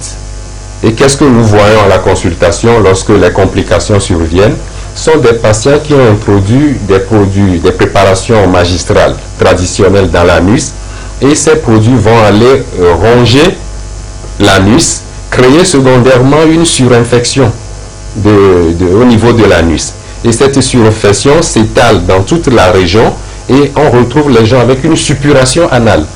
Et qu'est-ce que nous voyons à la consultation lorsque les complications surviennent? Ce sont des patients qui ont introduit des préparations magistrales traditionnelles dans l'anus, et ces produits vont aller ronger l'anus, créer secondairement une surinfection au niveau de l'anus. Et cette surinfection s'étale dans toute la région et on retrouve les gens avec une suppuration anale.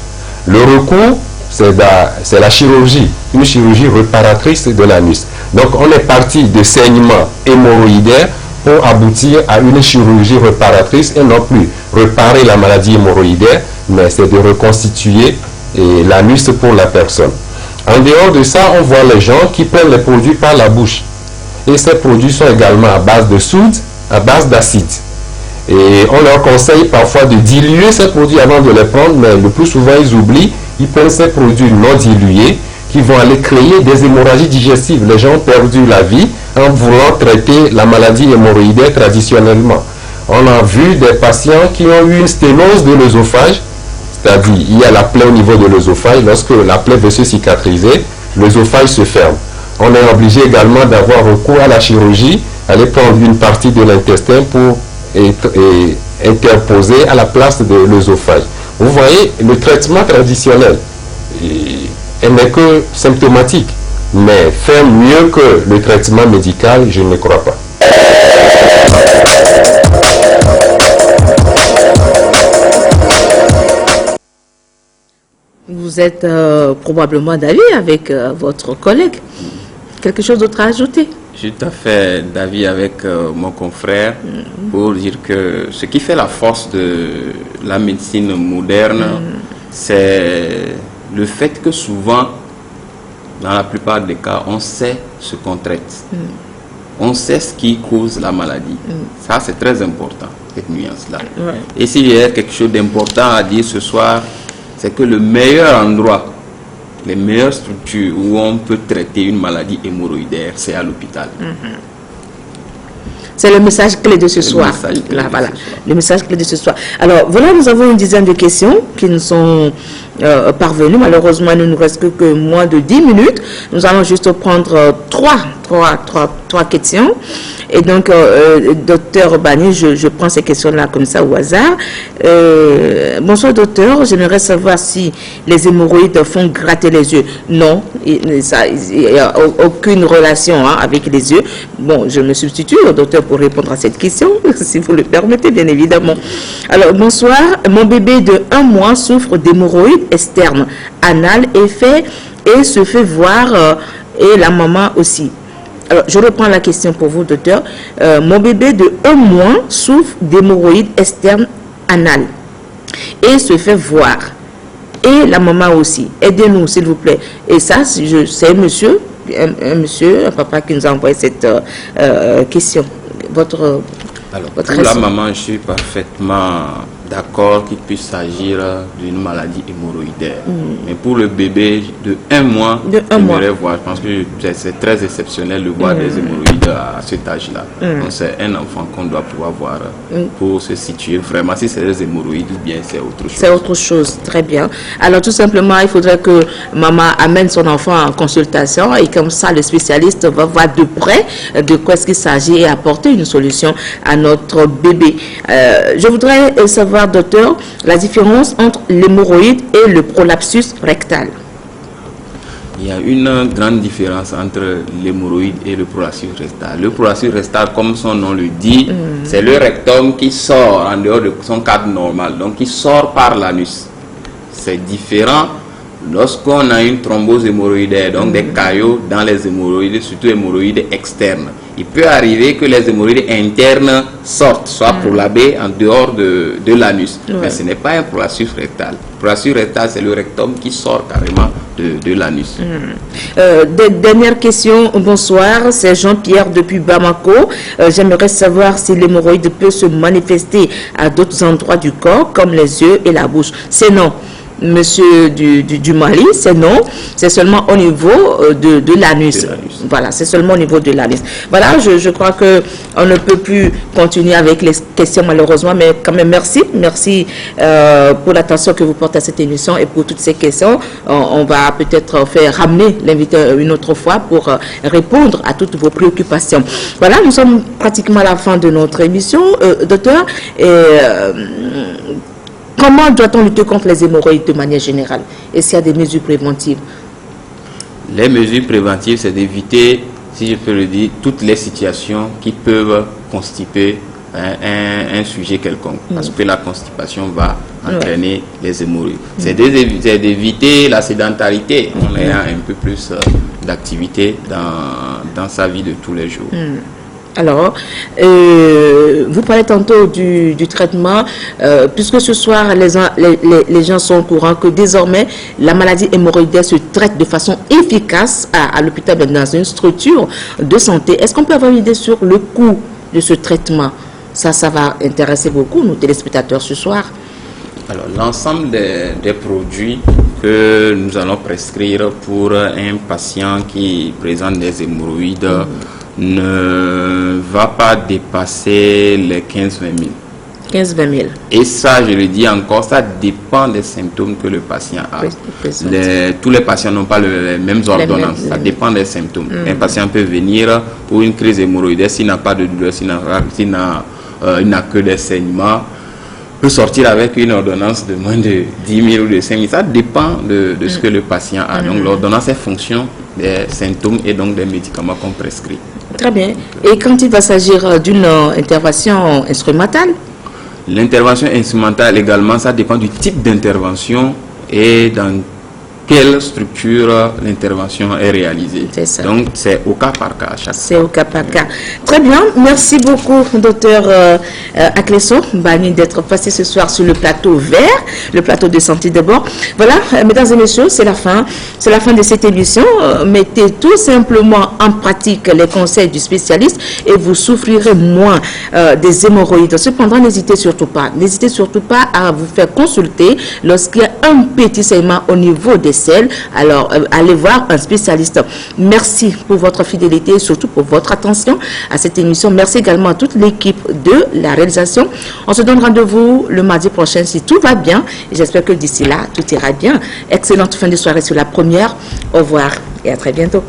Le recours, c'est la chirurgie, une chirurgie réparatrice de l'anus. Donc on est parti de saignements hémorroïdaires pour aboutir à une chirurgie réparatrice et non plus réparer la maladie hémorroïdaire, mais c'est de reconstituer l'anus pour la personne. En dehors de ça, on voit les gens qui prennent les produits par la bouche. Et ces produits sont également à base de soude, à base d'acide. Et on leur conseille parfois de diluer ces produits avant de les prendre, mais le plus souvent ils oublient, ils prennent ces produits non dilués qui vont aller créer des hémorragies digestives. Les gens ont perdu la vie en voulant traiter la maladie hémorroïdaire traditionnellement. On a vu des patients qui ont eu une sténose de l'œsophage, c'est-à-dire il y a la plaie au niveau de l'œsophage. Lorsque la plaie veut se cicatriser, l'œsophage se ferme. On est obligé également d'avoir recours à la chirurgie, aller prendre une partie de l'intestin pour interposer à la place de l'œsophage. Vous voyez, le traitement traditionnel n'est que symptomatique, mais faire mieux que le traitement médical, je ne crois pas. Vous êtes probablement d'avis avec votre collègue. Quelque chose d'autre à ajouter? Je suis tout à fait d'avis avec mon confrère pour dire que ce qui fait la force de la médecine moderne, c'est le fait que souvent, dans la plupart des cas, on sait ce qu'on traite. On sait ce qui cause la maladie. Ça, c'est très important, cette nuance-là. Ouais. Et s'il y a quelque chose d'important à dire ce soir, c'est que le meilleur endroit, les meilleures structures où on peut traiter une maladie hémorroïdaire, c'est à l'hôpital. C'est le message clé de ce soir. Le message clé de ce soir. Alors, voilà, nous avons une dizaine de questions qui nous sont parvenues. Malheureusement, il ne nous reste que moins de 10 minutes. Nous allons juste prendre trois questions. Et donc, docteur Bani, je prends ces questions-là comme ça au hasard. Bonsoir, docteur. J'aimerais savoir si les hémorroïdes font gratter les yeux. Non, il n'y a aucune relation avec les yeux. Bon, je me substitue au docteur pour répondre à cette question, si vous le permettez, bien évidemment. Alors, bonsoir. Mon bébé de 1 mois souffre d'hémorroïdes externes, anales et se fait voir, et la maman aussi. Alors, je reprends la question pour vous, docteur. Mon bébé de 1 mois souffre d'hémorroïdes externes anales et se fait voir. Et la maman aussi. Aidez-nous, s'il vous plaît. Et ça, c'est un papa qui nous a envoyé cette question. Votre pour la maman, je suis parfaitement d'accord qu'il puisse s'agir d'une maladie hémorroïdaire. Mais pour le bébé de 1 mois, j'aimerais voir, je pense que c'est très exceptionnel de voir des hémorroïdes à cet âge-là. Donc c'est un enfant qu'on doit pouvoir voir pour se situer vraiment si c'est des hémorroïdes ou bien c'est autre chose. C'est autre chose, très bien. Alors tout simplement, il faudrait que maman amène son enfant en consultation et comme ça le spécialiste va voir de près de quoi est-ce qu'il s'agit et apporter une solution à notre bébé. Je voudrais savoir, docteur, la différence entre l'hémorroïde et le prolapsus rectal. Il y a une grande différence entre l'hémorroïde et le prolapsus rectal. Le prolapsus rectal, comme son nom le dit, c'est le rectum qui sort en dehors de son cadre normal, donc qui sort par l'anus. C'est différent lorsqu'on a une thrombose hémorroïdaire, donc des caillots dans les hémorroïdes, surtout hémorroïdes externes. Il peut arriver que les hémorroïdes internes sortent, soit prolabées en dehors de l'anus. Mais ce n'est pas un prolapsus rectal. Le prolapsus rectal, c'est le rectum qui sort carrément de l'anus. Dernière question, bonsoir, c'est Jean-Pierre depuis Bamako. J'aimerais savoir si l'hémorroïde peut se manifester à d'autres endroits du corps, comme les yeux et la bouche. C'est non. monsieur du Mali, c'est non, c'est seulement au niveau de l'anus. Voilà, c'est seulement au niveau de l'anus. Voilà, je crois qu'on ne peut plus continuer avec les questions malheureusement, mais quand même merci pour l'attention que vous portez à cette émission et pour toutes ces questions. On va peut-être faire ramener l'invité une autre fois pour répondre à toutes vos préoccupations. Voilà, nous sommes pratiquement à la fin de notre émission. Docteur, comment doit-on lutter contre les hémorroïdes de manière générale? Est-ce qu'il y a des mesures préventives? Les mesures préventives, c'est d'éviter, si je peux le dire, toutes les situations qui peuvent constiper un sujet quelconque. Parce que la constipation va entraîner les hémorroïdes. C'est d'éviter la sédentarité en ayant un peu plus d'activité dans sa vie de tous les jours. Alors, vous parlez tantôt du traitement, puisque ce soir, les gens sont au courant que désormais, la maladie hémorroïdaire se traite de façon efficace à l'hôpital, dans une structure de santé. Est-ce qu'on peut avoir une idée sur le coût de ce traitement? Ça va intéresser beaucoup nos téléspectateurs ce soir. Alors, l'ensemble des produits que nous allons prescrire pour un patient qui présente des hémorroïdes ne va pas dépasser les 15-20 000. 15-20 000. Et ça, je le dis encore, ça dépend des symptômes que le patient a. Tous les patients n'ont pas les mêmes ordonnances. Ça dépend des symptômes. Un patient peut venir pour une crise hémorroïdaire s'il n'a pas de douleur, s'il n'a que des saignements, peut sortir avec une ordonnance de moins de 10 000 ou de 5 000. Ça dépend de ce que le patient a. Donc l'ordonnance est fonction des symptômes et donc des médicaments qu'on prescrit. Très bien. Et quand il va s'agir d'une intervention instrumentale? L'intervention instrumentale également, ça dépend du type d'intervention et dans quelle structure l'intervention est réalisée. C'est ça. Donc, c'est au cas par cas. C'est au cas par cas. Très bien. Merci beaucoup, docteur Akleso Bani, d'être passé ce soir sur le plateau vert, le plateau de santé d'abord. Voilà, mesdames et messieurs, c'est la fin. C'est la fin de cette émission. Mettez tout simplement en pratique les conseils du spécialiste et vous souffrirez moins des hémorroïdes. Cependant, n'hésitez surtout pas à vous faire consulter lorsqu'il y a un petit saignement au niveau des selles. Alors, allez voir un spécialiste. Merci pour votre fidélité et surtout pour votre attention à cette émission. Merci également à toute l'équipe de la réalisation. On se donne rendez-vous le mardi prochain si tout va bien. Et j'espère que d'ici là, tout ira bien. Excellente fin de soirée sur la première. Au revoir et à très bientôt.